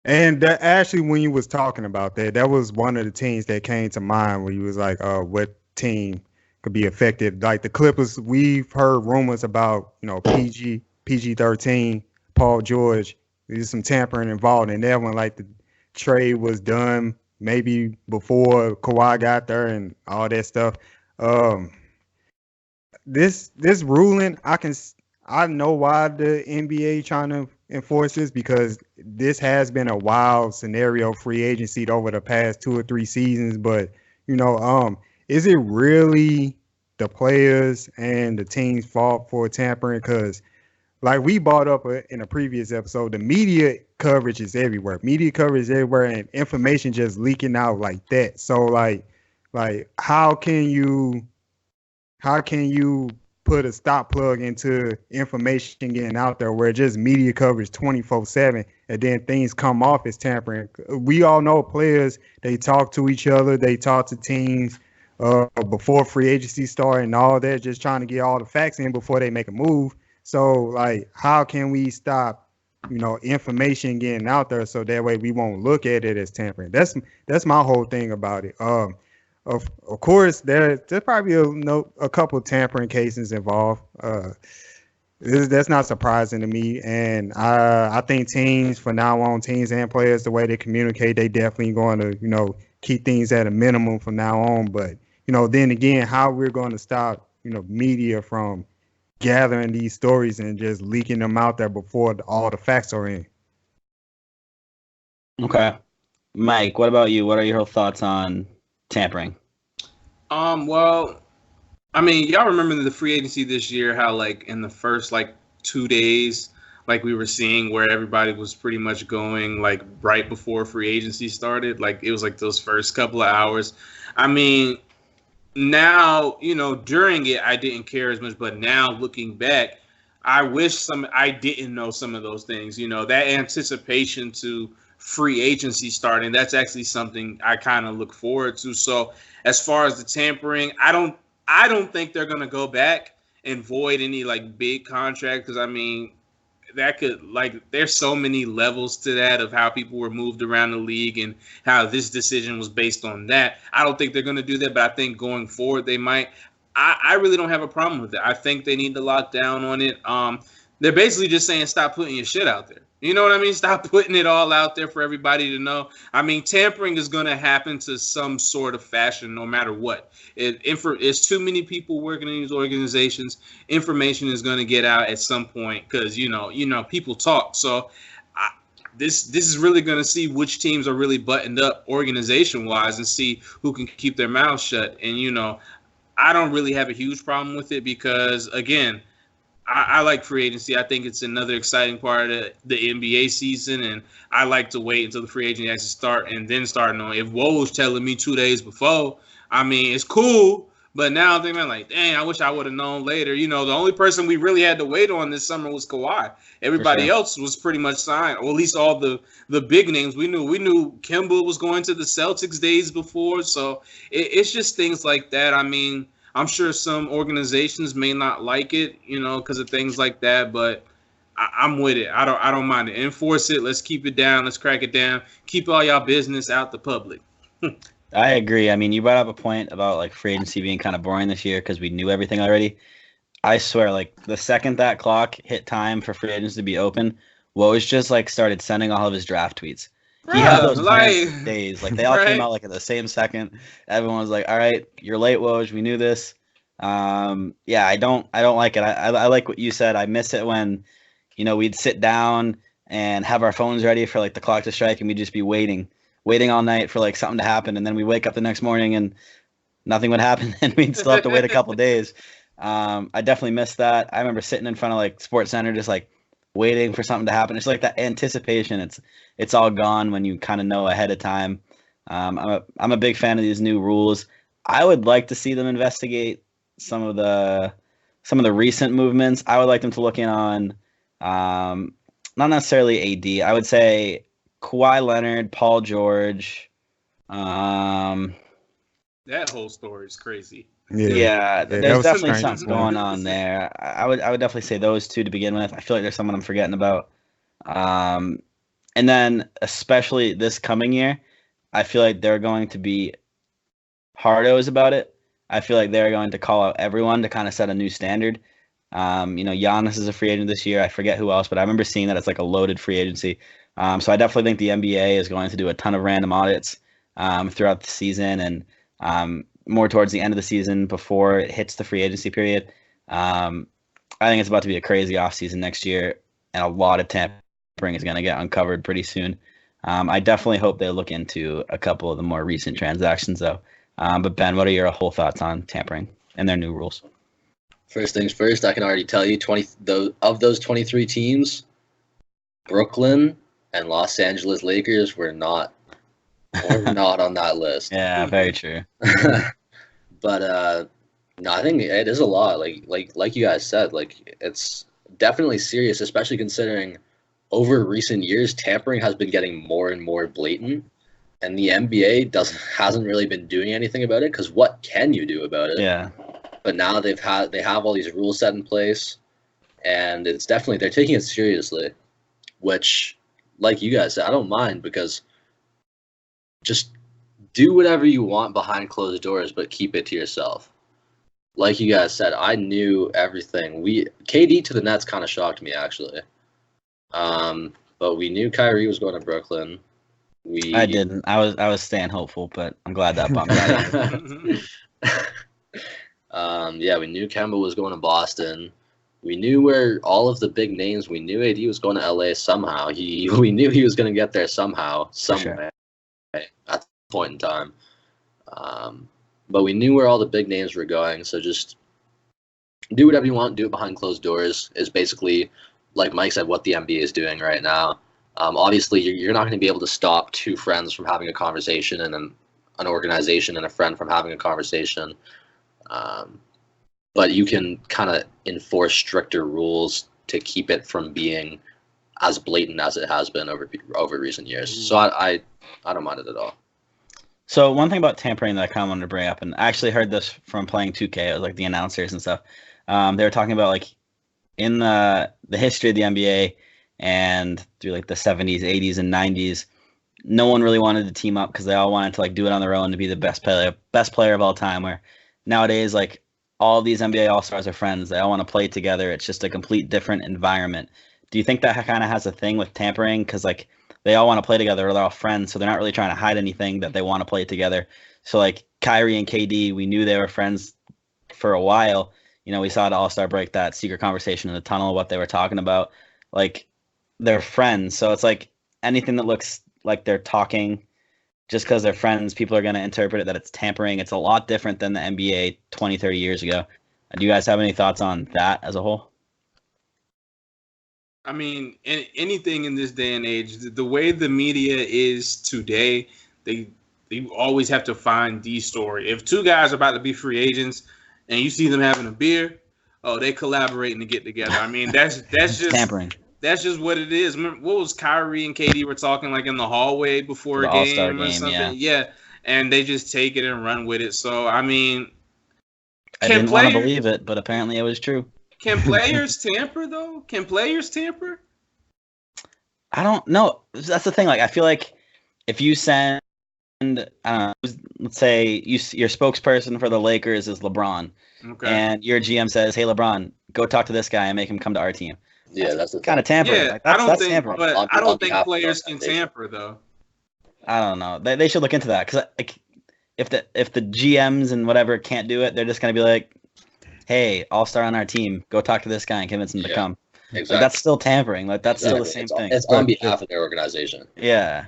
And that actually, when you was talking about that, that was one of the teams that came to mind when you was like, what team could be affected? Like the Clippers, we've heard rumors about, PG-13, Paul George. There's some tampering involved in that one. Like the trade was done maybe before Kawhi got there and all that stuff. This ruling, I know why the NBA trying to enforce this, because this has been a wild scenario, free agency over the past 2 or 3 seasons. But is it really the players and the team's fault for tampering? Because like we brought up in a previous episode, the media coverage is everywhere. And information just leaking out like that. So like how can you put a stop plug into information getting out there where just media coverage 24/7 and then things come off as tampering? We all know players, they talk to each other, they talk to teams before free agency start and all that, just trying to get all the facts in before they make a move. So like, how can we stop, information getting out there so that way we won't look at it as tampering? That's my whole thing about it. Of course, there's probably a couple of tampering cases involved. That's not surprising to me, and I think teams from now on, teams and players, the way they communicate, they definitely going to keep things at a minimum from now on. But then again, how we're going to stop media from gathering these stories and just leaking them out there before all the facts are in. Okay, Mike, what about you? What are your thoughts on tampering? Well, I mean, y'all remember the free agency this year, how like in the first 2 days, like we were seeing where everybody was pretty much going like right before free agency started. Like it was like those first couple of hours. I mean, now, during it, I didn't care as much, but now looking back, I wish I didn't know some of those things. That anticipation to free agency starting, that's actually something I kind of look forward to. So as far as the tampering, I don't think they're going to go back and void any big contract, because I mean, that could there's so many levels to that of how people were moved around the league and how this decision was based on that. I don't think they're going to do that, but I think going forward they might. I really don't have a problem with it. I think they need to lock down on it. They're basically just saying stop putting your shit out there. You know what I mean? Stop putting it all out there for everybody to know. I mean, tampering is going to happen to some sort of fashion no matter what. It's too many people working in these organizations. Information is going to get out at some point because, people talk. So this is really going to see which teams are really buttoned up organization-wise and see who can keep their mouths shut. And, I don't really have a huge problem with it because, again, I like free agency. I think it's another exciting part of the NBA season, and I like to wait until the free agency actually start and then start knowing. If Woj telling me 2 days before, I mean, it's cool, but now I'm thinking dang, I wish I would have known later. The only person we really had to wait on this summer was Kawhi. Everybody else was pretty much signed, or at least all the big names we knew. We knew Kemba was going to the Celtics days before, so it's just things like that. I mean, I'm sure some organizations may not like it, because of things like that, but I'm with it. I don't mind it. Enforce it. Let's keep it down. Let's crack it down. Keep all y'all business out the public. I agree. I mean, you brought up a point about free agency being kind of boring this year because we knew everything already. I swear, the second that clock hit time for free agents to be open, Woj just started sending all of his draft tweets. He had those days. They all came out at the same second. Everyone was like, all right, you're late, Woj. We knew this. Yeah, I don't like it. I like what you said. I miss it when, we'd sit down and have our phones ready for the clock to strike and we'd just be waiting all night for something to happen. And then we wake up the next morning and nothing would happen and we'd still have to wait a couple days. I definitely miss that. I remember sitting in front of Sports Center, just waiting for something to happen. It's that anticipation. It's all gone when you kind of know ahead of time. I'm a big fan of these new rules. I would like to see them investigate some of the recent movements. I would like them to look in on not necessarily AD. I would say Kawhi Leonard, Paul George. That whole story is crazy. Yeah, there's definitely something going on there. I would definitely say those two to begin with. I feel like there's someone I'm forgetting about. And then especially this coming year, I feel like they're going to be hardos about it. I feel like they're going to call out everyone to kind of set a new standard. Giannis is a free agent this year. I forget who else, but I remember seeing that it's like a loaded free agency. So I definitely think the NBA is going to do a ton of random audits throughout the season and more towards the end of the season before it hits the free agency period. I think it's about to be a crazy offseason next year, and a lot of tampering is going to get uncovered pretty soon. I definitely hope they look into a couple of the more recent transactions, though. But Ben, what are your whole thoughts on tampering and their new rules? First things first, I can already tell you, of those 23 teams, Brooklyn and Los Angeles Lakers were not on that list. Yeah, very true. But no, I think it is a lot. Like you guys said, like it's definitely serious, especially considering over recent years tampering has been getting more and more blatant, and the NBA hasn't really been doing anything about it because what can you do about it? Yeah. But now they have all these rules set in place, and it's definitely they're taking it seriously, which, like you guys said, I don't mind because just do whatever you want behind closed doors, but keep it to yourself. Like you guys said, I knew everything. KD to the Nets kind of shocked me actually, but we knew Kyrie was going to Brooklyn. I didn't. I was staying hopeful, but I'm glad that bumped out. Yeah, we knew Kemba was going to Boston. We knew where all of the big names. We knew AD was going to LA somehow. We knew he was going to get there somehow, somewhere at the point in time. But we knew where all the big names were going. So just do whatever you want. Do it behind closed doors. Is basically, like Mike said, what the NBA is doing right now. Obviously, you're not going to be able to stop two friends from having a conversation and an organization and a friend from having a conversation. But you can kind of enforce stricter rules to keep it from being as blatant as it has been over recent years. So I don't mind it at all. So one thing about tampering that I kind of wanted to bring up, and I actually heard this from playing 2K, it was like the announcers and stuff. They were talking about like in the history of the NBA and through like the 70s, 80s, and 90s, no one really wanted to team up because they all wanted to like do it on their own to be the best player of all time. Where nowadays, like all these NBA All-Stars are friends. They all want to play together. It's just a complete different environment. Do you think that kind of has a thing with tampering? Because like they all want to play together, or they're all friends, so they're not really trying to hide anything that they want to play together. So like Kyrie and KD, we knew they were friends for a while. We saw at All-Star break that secret conversation in the tunnel, what they were talking about. Like they're friends, so it's like anything that looks like they're talking just because they're friends, people are going to interpret it that it's tampering. It's a lot different than the NBA 20, 30 years ago. Do you guys have any thoughts on that as a whole? I mean, anything in this day and age, the way the media is today, they always have to find the story. If two guys are about to be free agents and you see them having a beer, they collaborating to get together. I mean, that's just tampering. That's just what it is. Remember, what was Kyrie and KD were talking like in the hallway before a game or something? Yeah, and they just take it and run with it. So, I mean, I didn't want to believe it, but apparently it was true. Can players tamper, though? Can players tamper? I don't know. That's the thing. Like, I feel like if you send, let's say your spokesperson for the Lakers is LeBron, and your GM says, "Hey, LeBron, go talk to this guy and make him come to our team." Yeah, that's kind of tampering. Yeah, like, I don't think, tampering. but I don't think players can tamper though. I don't know. They should look into that because like, if the GMs and whatever can't do it, they're just gonna be like, "Hey, all-star on our team, go talk to this guy and convince him to come." Exactly. Like, that's still tampering. Like that's still the same thing. It's on behalf of their organization. Yeah.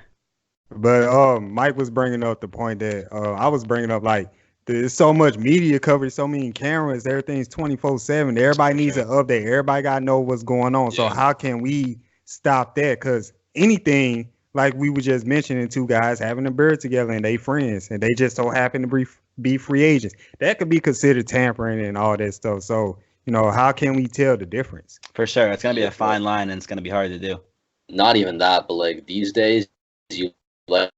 But Mike was bringing up the point that I was bringing up, like there's so much media coverage, so many cameras, everything's 24/7. Everybody needs an update. Everybody got to know what's going on. So how can we stop that? Because anything like we were just mentioning, two guys having a beer together and they friends and they just so happen to be free agents. That could be considered tampering and all that stuff. So, how can we tell the difference? For sure. It's going to be a fine line and it's going to be hard to do. Not even that, but like these days, you let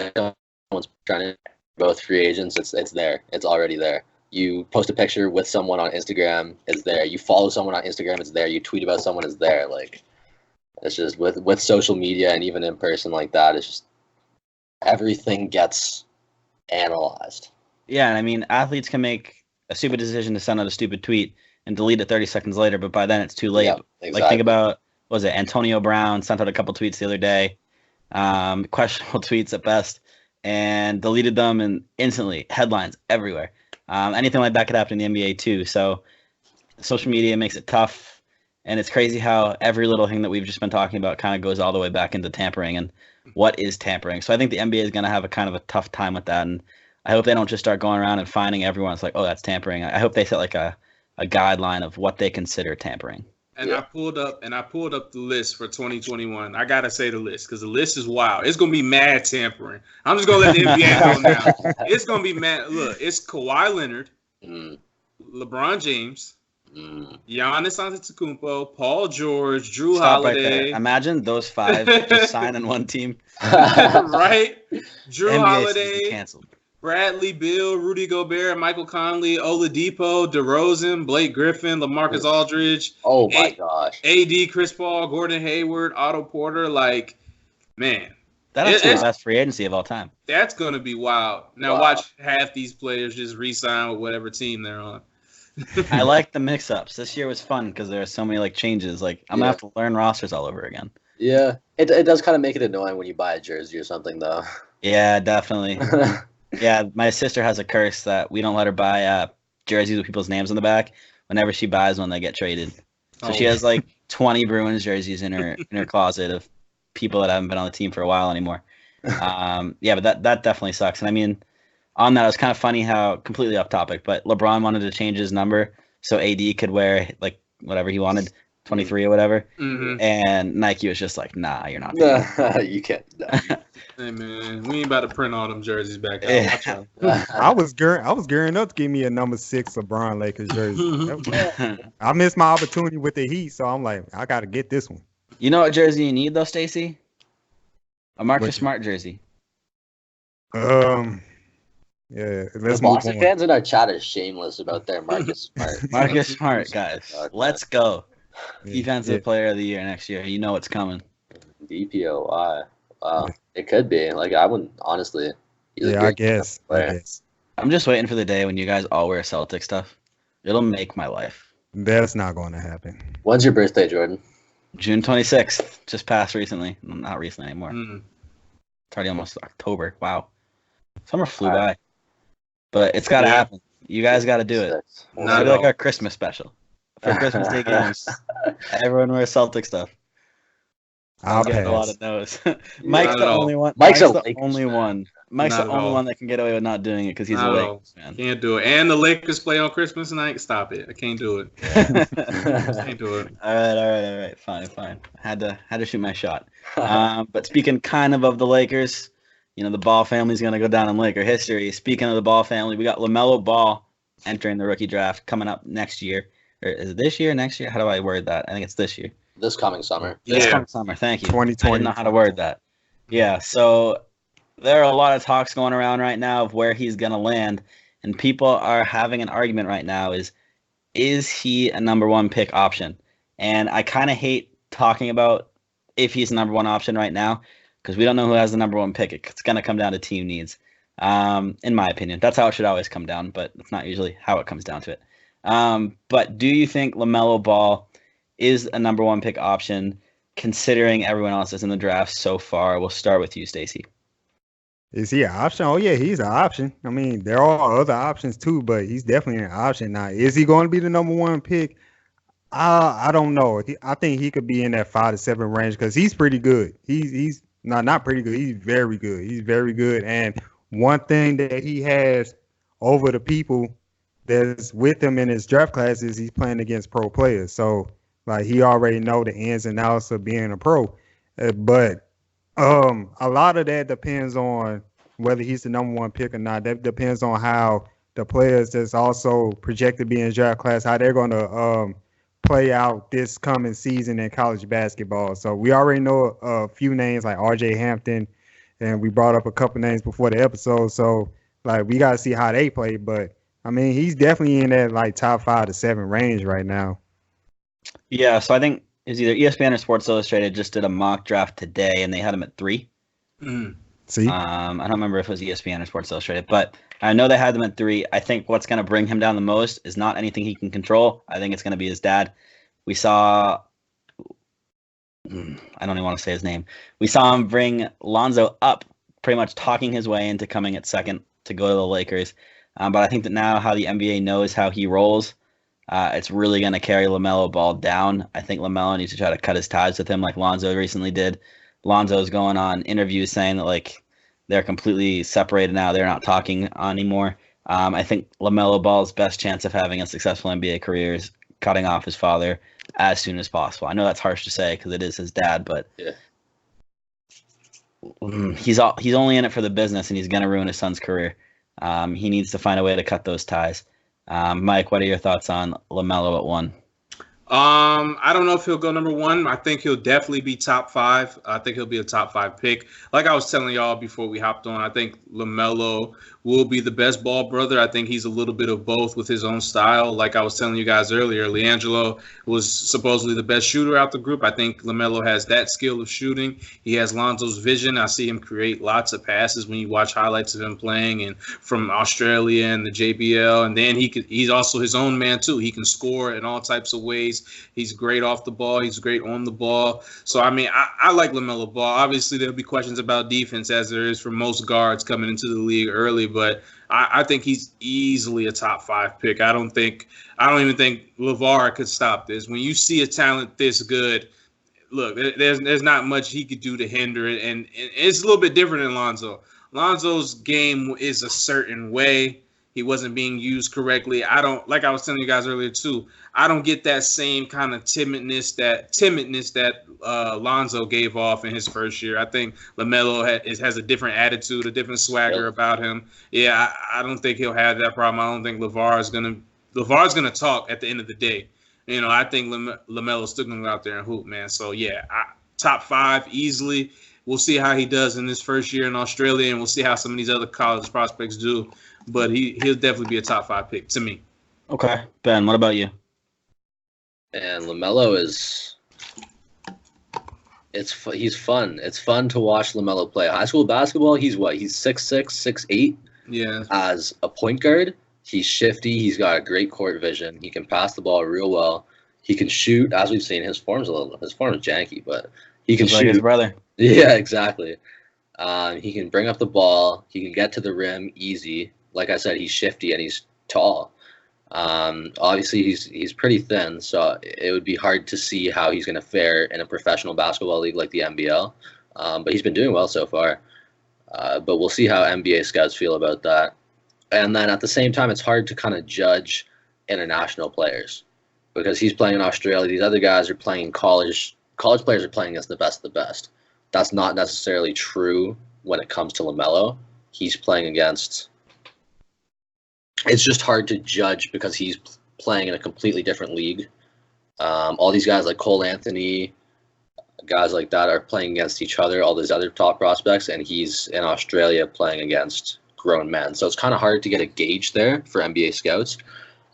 someone's trying to both free agents. It's there. It's already there. You post a picture with someone on Instagram, it's there. You follow someone on Instagram, it's there. You tweet about someone, it's there. Like, it's just with social media and even in person like that, it's just everything gets analyzed. Yeah, and I mean, athletes can make a stupid decision to send out a stupid tweet and delete it 30 seconds later, but by then it's too late. Yeah, exactly. Like, think about, what was it, Antonio Brown sent out a couple tweets the other day, questionable tweets at best, and deleted them, and instantly, headlines everywhere. Anything like that could happen in the NBA too. So social media makes it tough, and it's crazy how every little thing that we've just been talking about kind of goes all the way back into tampering and what is tampering. So I think the NBA is going to have a kind of a tough time with that, and I hope they don't just start going around and finding everyone. It's like, oh, that's tampering. I hope they set like a guideline of what they consider tampering. And I pulled up the list for 2021. I gotta say the list because the list is wild. It's gonna be mad tampering. I'm just gonna let the NBA know now. It's gonna be mad. Look, it's Kawhi Leonard, LeBron James, Giannis Antetokounmpo, Paul George, Drew Holiday. Right, imagine those five just sign in one team. Right? Drew NBA Holiday, canceled. Bradley Beal, Rudy Gobert, Michael Conley, Oladipo, DeRozan, Blake Griffin, LaMarcus Aldridge. Oh my gosh. AD, Chris Paul, Gordon Hayward, Otto Porter. Like, man. That's the best free agency of all time. That's going to be wild. Now watch half these players just re-sign with whatever team they're on. I like the mix-ups. This year was fun because there are so many like changes. Like, I'm going to have to learn rosters all over again. Yeah. It does kind of make it annoying when you buy a jersey or something, though. Yeah, definitely. Yeah, my sister has a curse that we don't let her buy jerseys with people's names on the back. Whenever she buys one, they get traded. So she has like 20 Bruins jerseys in her closet of people that haven't been on the team for a while anymore. Yeah, but that definitely sucks. And I mean, on that, it was kind of funny how, completely off topic, but LeBron wanted to change his number so AD could wear like whatever he wanted, 23 or whatever. Mm-hmm. And Nike was just like, nah, you're not. You can't. No. Hey man, we ain't about to print all them jerseys back out. Yeah. I was gearing up to give me a number 6 LeBron Lakers jersey. I missed my opportunity with the Heat, so I'm like, I got to get this one. You know what jersey you need though, Stacey? A Marcus Smart jersey. Yeah, let's move Boston on. fans in our chat are shameless about their Marcus Smart. Marcus Smart, guys. Okay. Let's go. Defensive Player of the Year next year. You know what's coming. DPOY. Wow. It could be. Like, I wouldn't, honestly. I guess. I'm just waiting for the day when you guys all wear Celtic stuff. It'll make my life. That's not going to happen. When's your birthday, Jordan? June 26th. Just passed recently. Not recently anymore. It's already almost October. Wow. Summer flew by. But it's got to happen. You guys got to do it. It's going to be like our Christmas special. For Christmas Day games, everyone wears Celtic stuff. I'll get pass. a lot of no's. Mike's the only one. Mike's the only one. Mike's the only one that can get away with not doing it because he's a Lakers fan. Can't do it. And the Lakers play on Christmas night. Stop it. I can't do it. Can't do it. All right. Fine. Had to shoot my shot. But speaking kind of the Lakers, you know, the Ball family's gonna go down in Laker history. Speaking of the Ball family, we got LaMelo Ball entering the rookie draft coming up next year. Or is it this year? Next year? How do I word that? I think it's this year. This coming summer. This coming summer. Thank you. 2020. I didn't know how to word that. Yeah. So there are a lot of talks going around right now of where he's gonna land, and people are having an argument right now: is he a number one pick option? And I kind of hate talking about if he's the number one option right now because we don't know who has the number one pick. It's gonna come down to team needs, in my opinion. That's how it should always come down, but it's not usually how it comes down to it. But do you think LaMelo Ball is a number one pick option, considering everyone else is in the draft so far? We'll start with you, Stacey. Is he an option? Oh, yeah, he's an option. I mean, there are other options too, but he's definitely an option. Now, is he going to be the number one pick? I don't know. I think he could be in that 5 to 7 range because he's pretty good. He's not pretty good. He's very good. He's very good. And one thing that he has over the people that's with him in his draft class is he's playing against pro players. So, like, he already know the ins and outs of being a pro. But A lot of that depends on whether he's the number one pick or not. That depends on how the players that's also projected to be in the draft class, how they're going to play out this coming season in college basketball. So we already know a few names like R.J. Hampton, and we brought up a couple names before the episode. So like we got to see how they play. But I mean, he's definitely in that like top 5 to 7 range right now. Yeah, so I think it's either ESPN or Sports Illustrated just did a mock draft today, and they had him at 3. See, I don't remember if it was ESPN or Sports Illustrated, but I know they had them at 3. I think what's going to bring him down the most is not anything he can control. I think it's going to be his dad. We saw, I don't even want to say his name. We saw him bring Lonzo up, pretty much talking his way into coming at 2nd to go to the Lakers. But I think that now how the NBA knows how he rolls, it's really going to carry LaMelo Ball down. I think LaMelo needs to try to cut his ties with him like Lonzo recently did. Lonzo's going on interviews saying that like they're completely separated now. They're not talking anymore. I think LaMelo Ball's best chance of having a successful NBA career is cutting off his father as soon as possible. I know that's harsh to say because it is his dad, but he's only in it for the business, and he's going to ruin his son's career. He needs to find a way to cut those ties. Mike, what are your thoughts on LaMelo at 1? I don't know if he'll go number 1. I think he'll definitely be top 5. I think he'll be a top 5 pick. Like I was telling y'all before we hopped on, I think LaMelo will be the best ball brother. I think he's a little bit of both with his own style. Like I was telling you guys earlier, LiAngelo was supposedly the best shooter out the group. I think LaMelo has that skill of shooting. He has Lonzo's vision. I see him create lots of passes when you watch highlights of him playing and from Australia and the JBL. And then he's also his own man too. He can score in all types of ways. He's great off the ball. He's great on the ball. So, I mean, I like LaMelo Ball. Obviously, there'll be questions about defense as there is for most guards coming into the league early, but I think he's easily a top 5 pick. I don't even think LeVar could stop this. When you see a talent this good, look, there's not much he could do to hinder it, and it's a little bit different than Lonzo. Lonzo's game is a certain way. He wasn't being used correctly. Like I was telling you guys earlier too, I don't get that same kind of timidness that Lonzo gave off in his first year. I think LaMelo has a different attitude, a different swagger about him. Yeah, I don't think he'll have that problem. I don't think LeVar's gonna talk at the end of the day. You know, I think LaMelo's still gonna go out there and hoop, man. So yeah, top 5 easily. We'll see how he does in his first year in Australia, and we'll see how some of these other college prospects do. But he'll definitely be a top 5 pick to me. Okay. Ben, what about you? And LaMelo he's fun. It's fun to watch LaMelo play. High school basketball, he's 6'6", 6'8". Yeah. As a point guard, he's shifty. He's got a great court vision. He can pass the ball real well. He can shoot, as we've seen. His form's janky, but he can shoot. Like his brother. Yeah, exactly. He can bring up the ball. He can get to the rim easy. Like I said, he's shifty and he's tall. Obviously, he's pretty thin, so it would be hard to see how he's going to fare in a professional basketball league like the NBL. But he's been doing well so far. But we'll see how NBA scouts feel about that. And then at the same time, it's hard to kind of judge international players because he's playing in Australia. These other guys are playing college. College players are playing against the best of the best. That's not necessarily true when it comes to LaMelo. He's playing against... It's just hard to judge because he's playing in a completely different league. All these guys like Cole Anthony, guys like that are playing against each other, all these other top prospects, and he's in Australia playing against grown men. So it's kind of hard to get a gauge there for NBA scouts.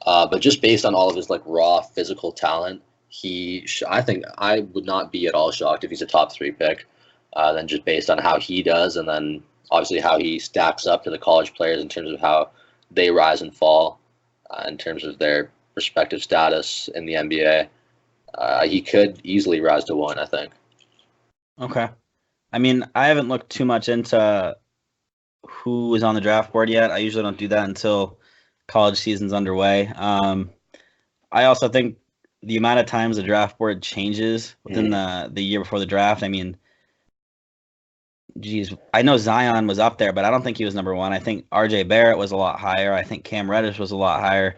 But just based on all of his like raw physical talent, I think I would not be at all shocked if he's a top 3 pick. Then just based on how he does, and then obviously how he stacks up to the college players in terms of how they rise and fall in terms of their respective status in the NBA. He could easily rise to 1, I think. Okay. I mean, I haven't looked too much into who is on the draft board yet. I usually don't do that until college season's underway. I also think the amount of times the draft board changes within the year before the draft. I mean, geez, I know Zion was up there, but I don't think he was number 1. I think R.J. Barrett was a lot higher. I think Cam Reddish was a lot higher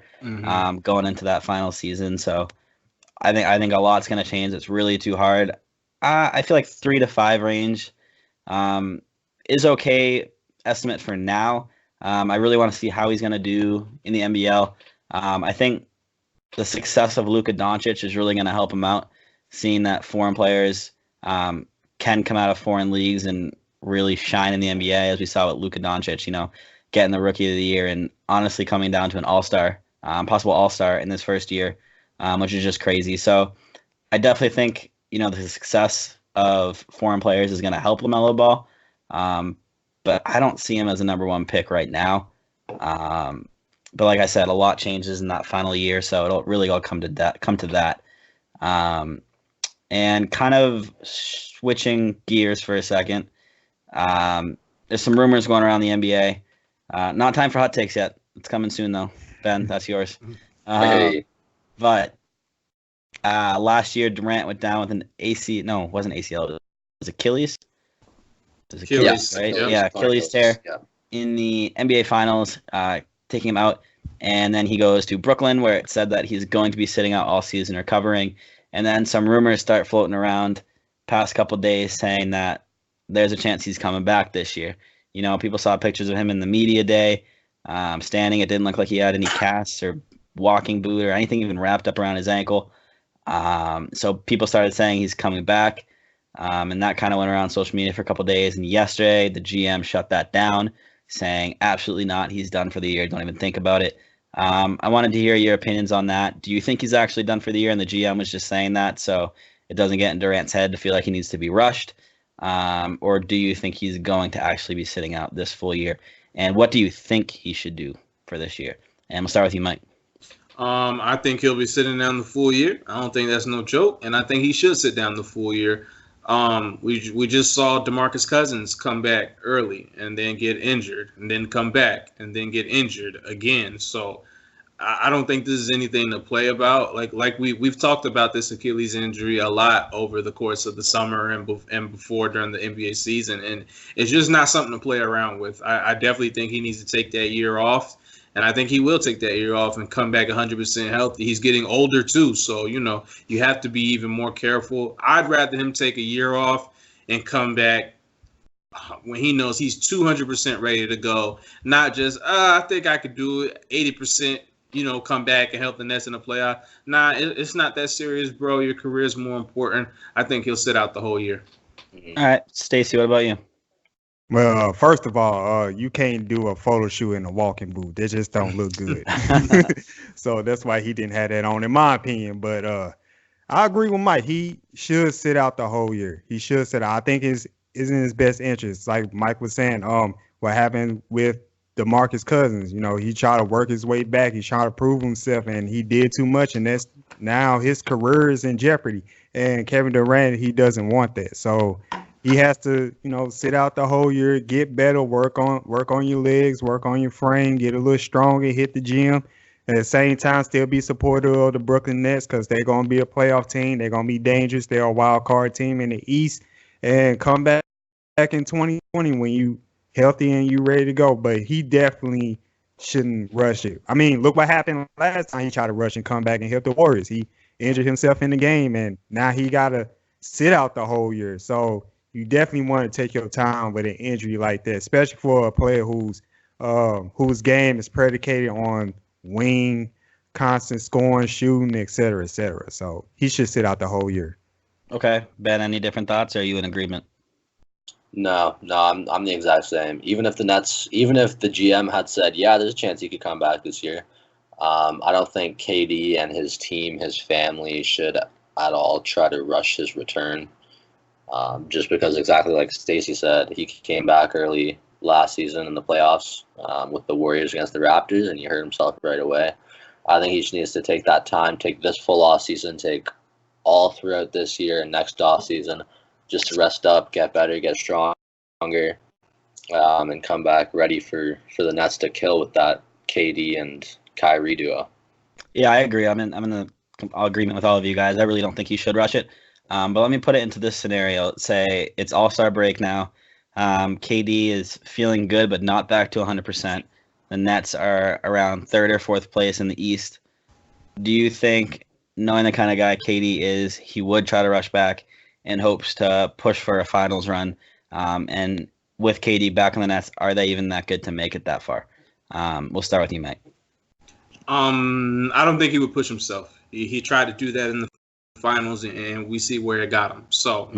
going into that final season. So I think a lot's going to change. It's really too hard. I feel like 3 to 5 range is okay estimate for now. I really want to see how he's going to do in the NBL. I think the success of Luka Doncic is really going to help him out, seeing that foreign players can come out of foreign leagues and really shine in the NBA, as we saw with Luka Doncic, getting the Rookie of the Year and honestly coming down to an all-star, possible all-star in this first year, which is just crazy. So I definitely think, the success of foreign players is going to help LaMelo Ball, but I don't see him as a number one pick right now. But like I said, a lot changes in that final year, so it'll really all come to that. And kind of switching gears for a second, there's some rumors going around the NBA. Not time for hot takes yet. It's coming soon, though. Ben, that's yours. But last year, Durant went down with an AC. No, it wasn't ACL. It was Achilles. It was Achilles, right? Yeah, Achilles tear in the NBA Finals, taking him out. And then he goes to Brooklyn, where it said that he's going to be sitting out all season recovering. And then some rumors start floating around past couple days saying that there's a chance he's coming back this year. People saw pictures of him in the media day, standing. It didn't look like he had any casts or walking boot or anything even wrapped up around his ankle. So people started saying he's coming back, and that kind of went around social media for a couple days. And yesterday, the GM shut that down, saying absolutely not. He's done for the year. Don't even think about it. I wanted to hear your opinions on that. Do you think he's actually done for the year and the GM was just saying that so it doesn't get in Durant's head to feel like he needs to be rushed? Or do you think he's going to actually be sitting out this full year? And what do you think he should do for this year? And we'll start with you, Mike. I think he'll be sitting down the full year. I don't think that's no joke, and I think he should sit down the full year. We just saw DeMarcus Cousins come back early and then get injured and then come back and then get injured again. So I don't think this is anything to play about. Like we've talked about this Achilles injury a lot over the course of the summer and before during the NBA season, and it's just not something to play around with. I definitely think he needs to take that year off, and I think he will take that year off and come back 100% healthy. He's getting older too, so you have to be even more careful. I'd rather him take a year off and come back when he knows he's 200% ready to go, not just I think I could do it 80%. Come back and help the Nets in the playoff. Nah, it's not that serious, bro. Your career is more important. I think he'll sit out the whole year. All right, Stacey, what about you? Well, first of all, you can't do a photo shoot in a walking boot. They just don't look good. So that's why he didn't have that on, in my opinion. But I agree with Mike. He should sit out the whole year. He should sit out. I think it's in his best interest. Like Mike was saying, what happened with DeMarcus Cousins, he tried to work his way back. He tried to prove himself, and he did too much, and that's now his career is in jeopardy. And Kevin Durant, he doesn't want that, so he has to, sit out the whole year, get better, work on your legs, work on your frame, get a little stronger, hit the gym. At the same time, still be supportive of the Brooklyn Nets because they're going to be a playoff team. They're going to be dangerous. They're a wild card team in the East, and come back in 2020 when you healthy and you ready to go. But he definitely shouldn't rush it. I mean, look what happened last time he tried to rush and come back and help the Warriors. He injured himself in the game, and now he got to sit out the whole year. So you definitely want to take your time with an injury like that, especially for a player whose game is predicated on wing, constant scoring, shooting, et cetera, et cetera. So he should sit out the whole year. Okay. Ben, any different thoughts, or are you in agreement? No, I'm the exact same. Even if the GM had said, yeah, there's a chance he could come back this year, I don't think KD and his team, his family should at all try to rush his return. Just because, exactly like Stacey said, he came back early last season in the playoffs with the Warriors against the Raptors, and he hurt himself right away. I think he just needs to take that time, take this full off season, take all throughout this year and next off season, just to rest up, get better, get stronger, and come back ready for the Nets to kill with that KD and Kyrie duo. Yeah, I agree. I'm in agreement with all of you guys. I really don't think he should rush it. But let me put it into this scenario. Let's say it's All-Star break now. KD is feeling good, but not back to 100%. The Nets are around third or fourth place in the East. Do you think, knowing the kind of guy KD is, he would try to rush back in hopes to push for a finals run And with KD back on the Nets, are they even that good to make it that far? We'll start with you, Mike. I don't think he would push himself. He tried to do that in the finals, and we see where it got him. So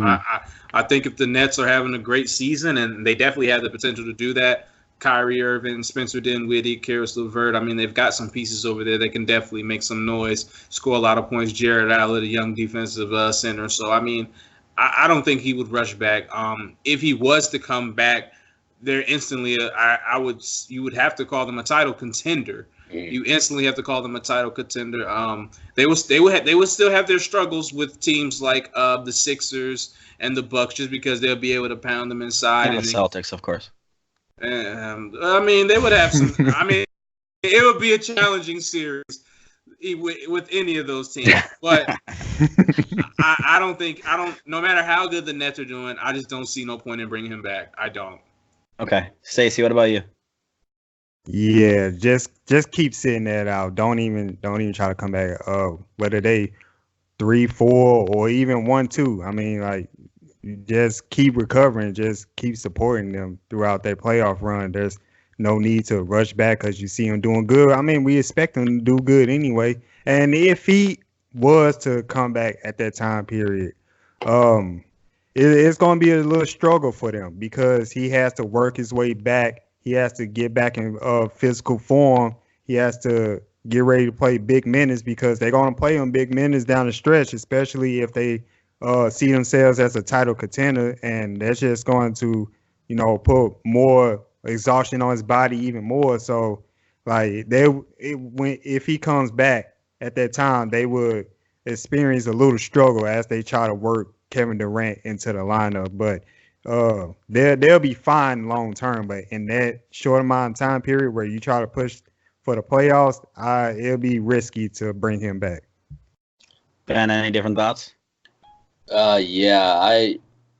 I think if the Nets are having a great season, and they definitely have the potential to do that, Kyrie Irving, Spencer Dinwiddie, Karis LeVert, I mean, they've got some pieces over there that can definitely make some noise, score a lot of points. Jared Allen, the young defensive center. So, I mean, I don't think he would rush back. If he was to come back, they're instantly, you would have to call them a title contender. You instantly have to call them a title contender. They would still have their struggles with teams like the Sixers and the Bucks, just because they'll be able to pound them inside. And the Celtics, of course. I mean, they would have some. I mean, it would be a challenging series with any of those teams. But I don't. No matter how good the Nets are doing, I just don't see no point in bringing him back. I don't. Okay, Stacey, what about you? Yeah, just keep sitting that out. Don't even try to come back. Whether they 3, 4, or even 1, 2. I mean, like, just keep recovering. Just keep supporting them throughout their playoff run. There's no need to rush back because you see them doing good. I mean, we expect them to do good anyway. And if he was to come back at that time period, it's going to be a little struggle for them because he has to work his way back. He has to get back in physical form. He has to get ready to play big minutes because they're going to play him big minutes down the stretch, especially if they see themselves as a title contender. And that's just going to, put more exhaustion on his body even more. So, like, if he comes back at that time, they would experience a little struggle as they try to work Kevin Durant into the lineup. But they'll be fine long term, but in that short amount of time period where you try to push for the playoffs, it'll be risky to bring him back. Ben, any different thoughts? Yeah,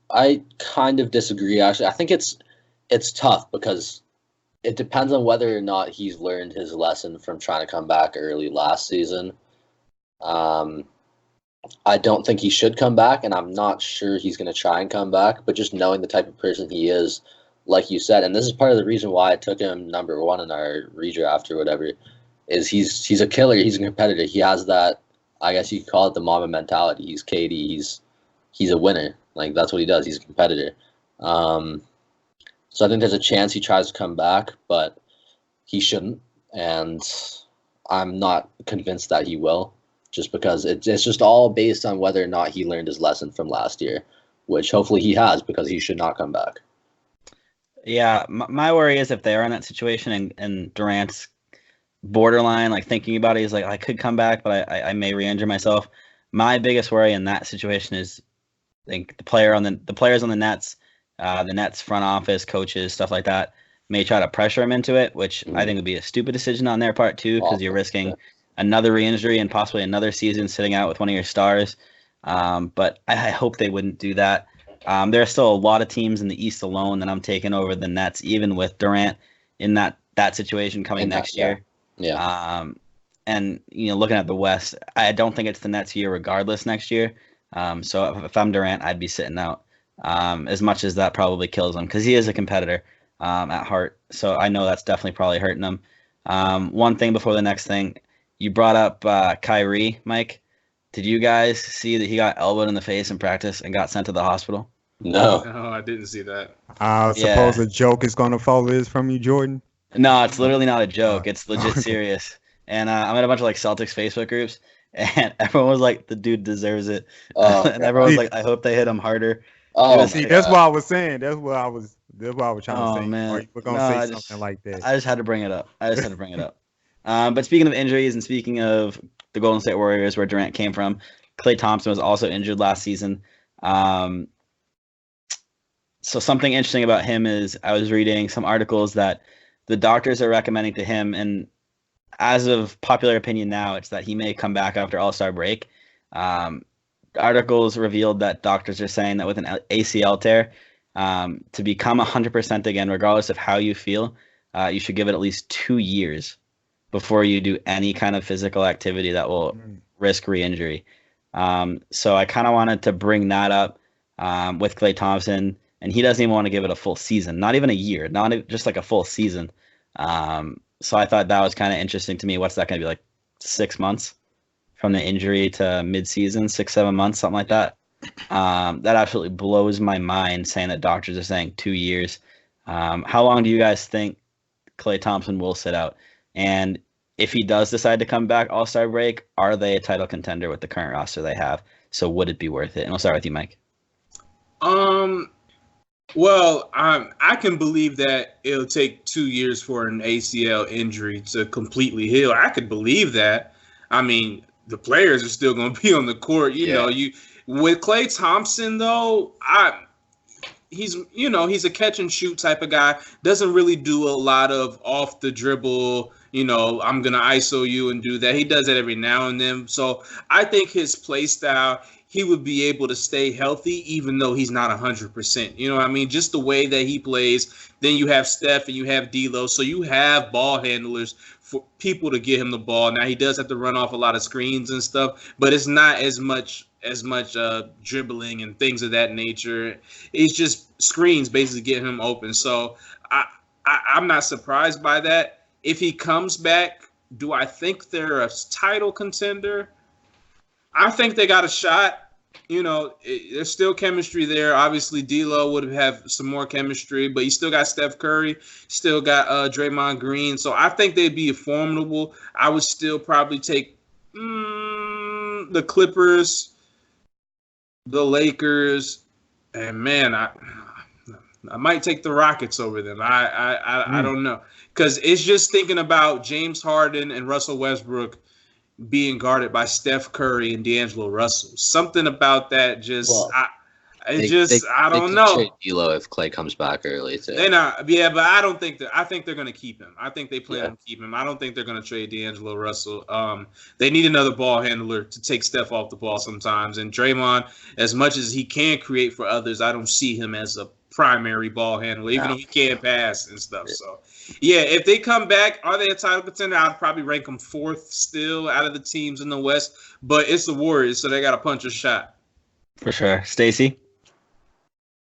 I kind of disagree. Actually, I think it's tough because it depends on whether or not he's learned his lesson from trying to come back early last season. I don't think he should come back, and I'm not sure he's going to try and come back, but just knowing the type of person he is, like you said, and this is part of the reason why I took him number 1 in our redraft or whatever, is he's a killer, he's a competitor. He has that, I guess you could call it the Mamba mentality. He's KD, he's a winner. Like, that's what he does. He's a competitor. So I think there's a chance he tries to come back, but he shouldn't, and I'm not convinced that he will. Just because it's just all based on whether or not he learned his lesson from last year, which hopefully he has, because he should not come back. Yeah, my worry is if they are in that situation and Durant's borderline, like, thinking about it, he's like, I could come back, but I may re-injure myself. My biggest worry in that situation is, I think the players on the Nets, the Nets front office, coaches, stuff like that, may try to pressure him into it, which I think would be a stupid decision on their part too, because you're risking another re-injury and possibly another season sitting out with one of your stars. But I hope they wouldn't do that. There are still a lot of teams in the East alone that I'm taking over the Nets, even with Durant in that situation coming next year. Yeah. And looking at the West, I don't think it's the Nets' year regardless next year. So if I'm Durant, I'd be sitting out. As much as that probably kills him, because he is a competitor at heart. So I know that's definitely probably hurting him. One thing before the next thing. You brought up Kyrie, Mike. Did you guys see that he got elbowed in the face in practice and got sent to the hospital? No. No, I didn't see that. I suppose a joke is going to follow this from you, Jordan? No, it's literally not a joke. It's legit serious. And I'm in a bunch of Celtics Facebook groups, and everyone was like, the dude deserves it. And everyone was like, I hope they hit him harder. See, that's what I was saying. That's what I was trying to say. Man. We're going to say something like that. I just had to bring it up. But speaking of injuries and speaking of the Golden State Warriors, where Durant came from, Klay Thompson was also injured last season. So something interesting about him is I was reading some articles that the doctors are recommending to him, and as of popular opinion now, it's that he may come back after All-Star break. Articles revealed that doctors are saying that with an ACL tear, to become 100% again, regardless of how you feel, you should give it at least 2 years before you do any kind of physical activity that will risk re-injury. So I kind of wanted to bring that up with Klay Thompson and he doesn't even want to give it a full season, not even a year, just like a full season. So I thought that was kind of interesting to me. What's that going to be, like 6 months from the injury to mid-season, 6-7 months, something like that. That absolutely blows my mind, saying that doctors are saying 2 years. How long do you guys think Klay Thompson will sit out? And if he does decide to come back All-Star break, are they a title contender with the current roster they have? So would it be worth it? And we'll start with you, Mike. Well, I can believe that it'll take 2 years for an ACL injury to completely heal. I could believe that. I mean, the players are still going to be on the court. You know, with Klay Thompson though, he's a catch and shoot type of guy. Doesn't really do a lot of off the dribble. I'm gonna ISO you and do that. He does that every now and then. So I think his play style, he would be able to stay healthy even though he's not 100%. You know what I mean? Just the way that he plays. Then you have Steph and you have D'Lo. So you have ball handlers for people to get him the ball. Now he does have to run off a lot of screens and stuff, but it's not as much dribbling and things of that nature. It's just screens basically getting him open. So I'm not surprised by that. If he comes back, do I think they're a title contender? I think they got a shot. There's still chemistry there. Obviously, D'Lo would have some more chemistry, but you still got Steph Curry, still got Draymond Green. So I think they'd be formidable. I would still probably take the Clippers, the Lakers, and man, I might take the Rockets over them. I don't know, because it's just thinking about James Harden and Russell Westbrook being guarded by Steph Curry and D'Angelo Russell. Something about that just I don't know. Trade D'Lo if Klay comes back early too. They're not, but I don't think that. I think they're going to keep him. I think they plan on keeping him. I don't think they're going to trade D'Angelo Russell. They need another ball handler to take Steph off the ball sometimes. And Draymond, as much as he can create for others, I don't see him as a primary ball handler, even though he can pass and stuff. So, if they come back, are they a title contender? I'd probably rank them 4th still out of the teams in the West. But it's the Warriors, so they got to punch a shot. For sure. Stacey?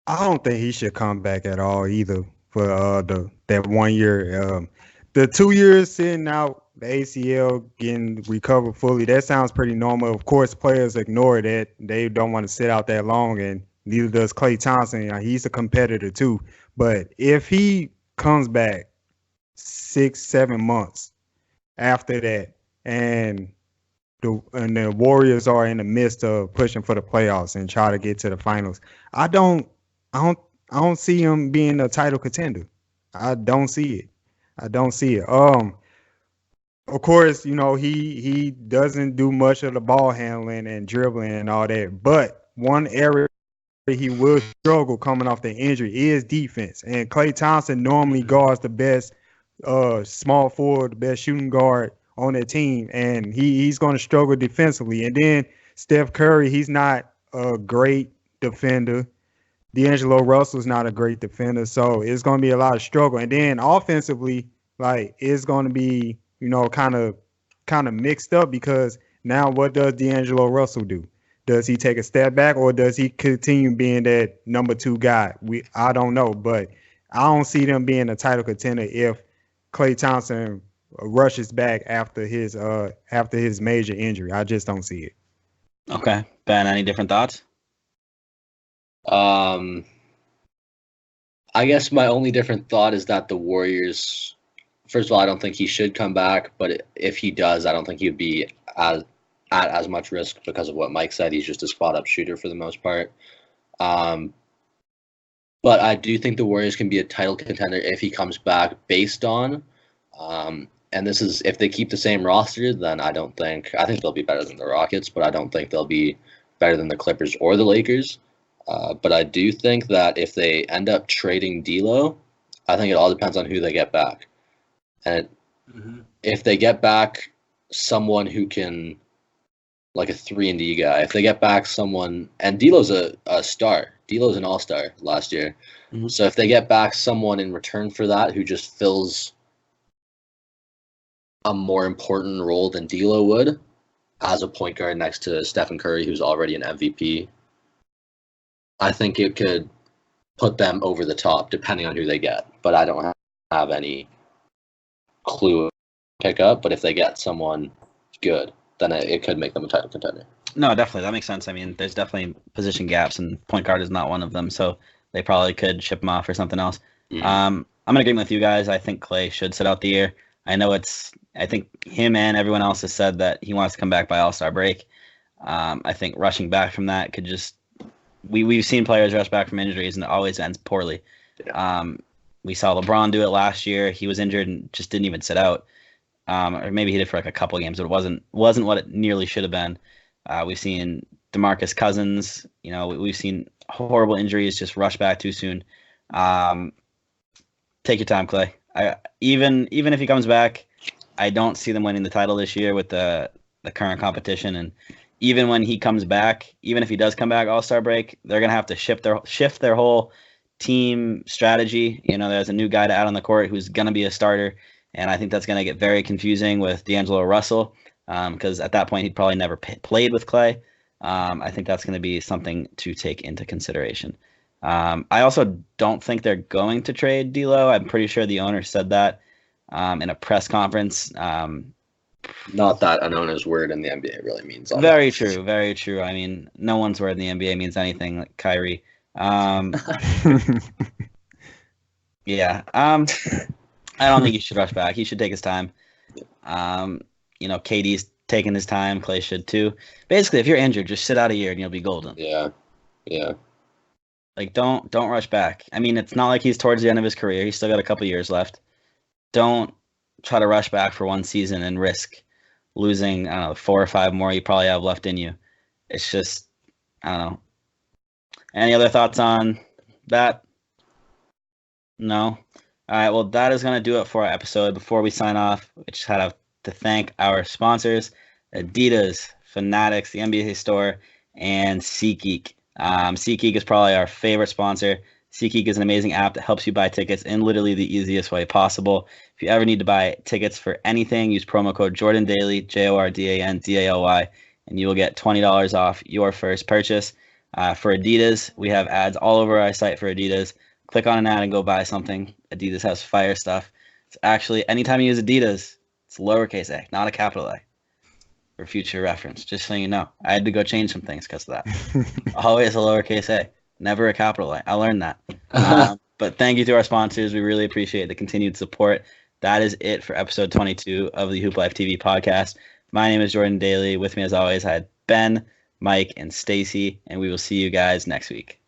I don't think he should come back at all either for that 1 year. The 2 years sitting out, the ACL getting recovered fully, that sounds pretty normal. Of course, players ignore that. They don't want to sit out that long, and neither does Klay Thompson. He's a competitor too. But if he comes back 6-7 months after that, and the Warriors are in the midst of pushing for the playoffs and try to get to the finals, I don't see him being a title contender. I don't see it. Of course, he doesn't do much of the ball handling and dribbling and all that. But one area he will struggle coming off the injury is defense. And Klay Thompson normally guards the best small forward, the best shooting guard on that team, and he's going to struggle defensively. And then Steph Curry, he's not a great defender. D'Angelo Russell's not a great defender, so it's going to be a lot of struggle. And then offensively, it's going to be, kind of mixed up, because now what does D'Angelo Russell do? Does he take a step back, or does he continue being that number 2 guy? I don't know, but I don't see them being a title contender if Klay Thompson rushes back after his major injury. I just don't see it. Okay, Ben, any different thoughts? I guess my only different thought is that the Warriors, first of all, I don't think he should come back, but if he does, I don't think he'd be at as much risk because of what Mike said. He's just a spot-up shooter for the most part. But I do think the Warriors can be a title contender if he comes back, based on, and this is if they keep the same roster, then I think they'll be better than the Rockets, but I don't think they'll be better than the Clippers or the Lakers. But I do think that if they end up trading D'Lo, I think it all depends on who they get back. And if they get back someone who can, like a 3-and-D guy, if they get back someone, and D'Lo's a star. D'Lo's an all-star last year. Mm-hmm. So if they get back someone in return for that who just fills a more important role than D'Lo would as a point guard next to Stephen Curry, who's already an MVP, I think it could put them over the top, depending on who they get. But I don't have any clue pick up. But if they get someone good, then it could make them a title contender. No, definitely. That makes sense. I mean, there's definitely position gaps, and point guard is not one of them. So they probably could ship him off for something else. Mm-hmm. I'm in agreement with you guys. I think Klay should sit out the year. I think him and everyone else has said that he wants to come back by All-Star break. I think rushing back from that could just we've seen players rush back from injuries and it always ends poorly. Yeah. We saw LeBron do it last year. He was injured and just didn't even sit out. Or maybe he did for like a couple games, but it wasn't what it nearly should have been. We've seen DeMarcus Cousins. We've seen horrible injuries just rush back too soon. Take your time, Klay. Even if he comes back, I don't see them winning the title this year with the current competition. And even when he comes back, even if he does come back All-Star break, they're gonna have to shift their whole team strategy. There's a new guy to add on the court who's gonna be a starter, and I think that's gonna get very confusing with D'Angelo Russell, because at that point he'd probably never played with Klay. I think that's gonna be something to take into consideration. I also don't think they're going to trade D'Lo. I'm pretty sure the owner said that in a press conference. Not that an owner's word in the NBA really means all very that. true, very true. I mean, no one's word in the NBA means anything, like Kyrie. Yeah. I don't think he should rush back. He should take his time. KD's taking his time. Klay should too. Basically, if you're injured, just sit out a year and you'll be golden. Yeah. Like, don't rush back. I mean, it's not like he's towards the end of his career. He's still got a couple years left. Don't try to rush back for one season and risk losing, 4 or 5 more you probably have left in you. It's just, I don't know. Any other thoughts on that? No? All right, well, that is going to do it for our episode. Before we sign off, we just have to thank our sponsors, Adidas, Fanatics, the NBA Store, and SeatGeek. SeatGeek is probably our favorite sponsor. SeatGeek is an amazing app that helps you buy tickets in literally the easiest way possible. If you ever need to buy tickets for anything, use promo code JORDANDALY, JORDANDALY, and you will get $20 off your first purchase. For Adidas, we have ads all over our site for Adidas. Click on an ad and go buy something. Adidas has fire stuff. It's actually, anytime you use Adidas, it's lowercase a, not a capital A. For future reference, just so you know. I had to go change some things because of that. Always a lowercase a, never a capital A. I learned that. But thank you to our sponsors. We really appreciate the continued support. That is it for episode 22 of the HoopLifeTV Podcast. My name is Jordan Daly. With me, as always, I had Ben, Mike, and Stacey, and we will see you guys next week.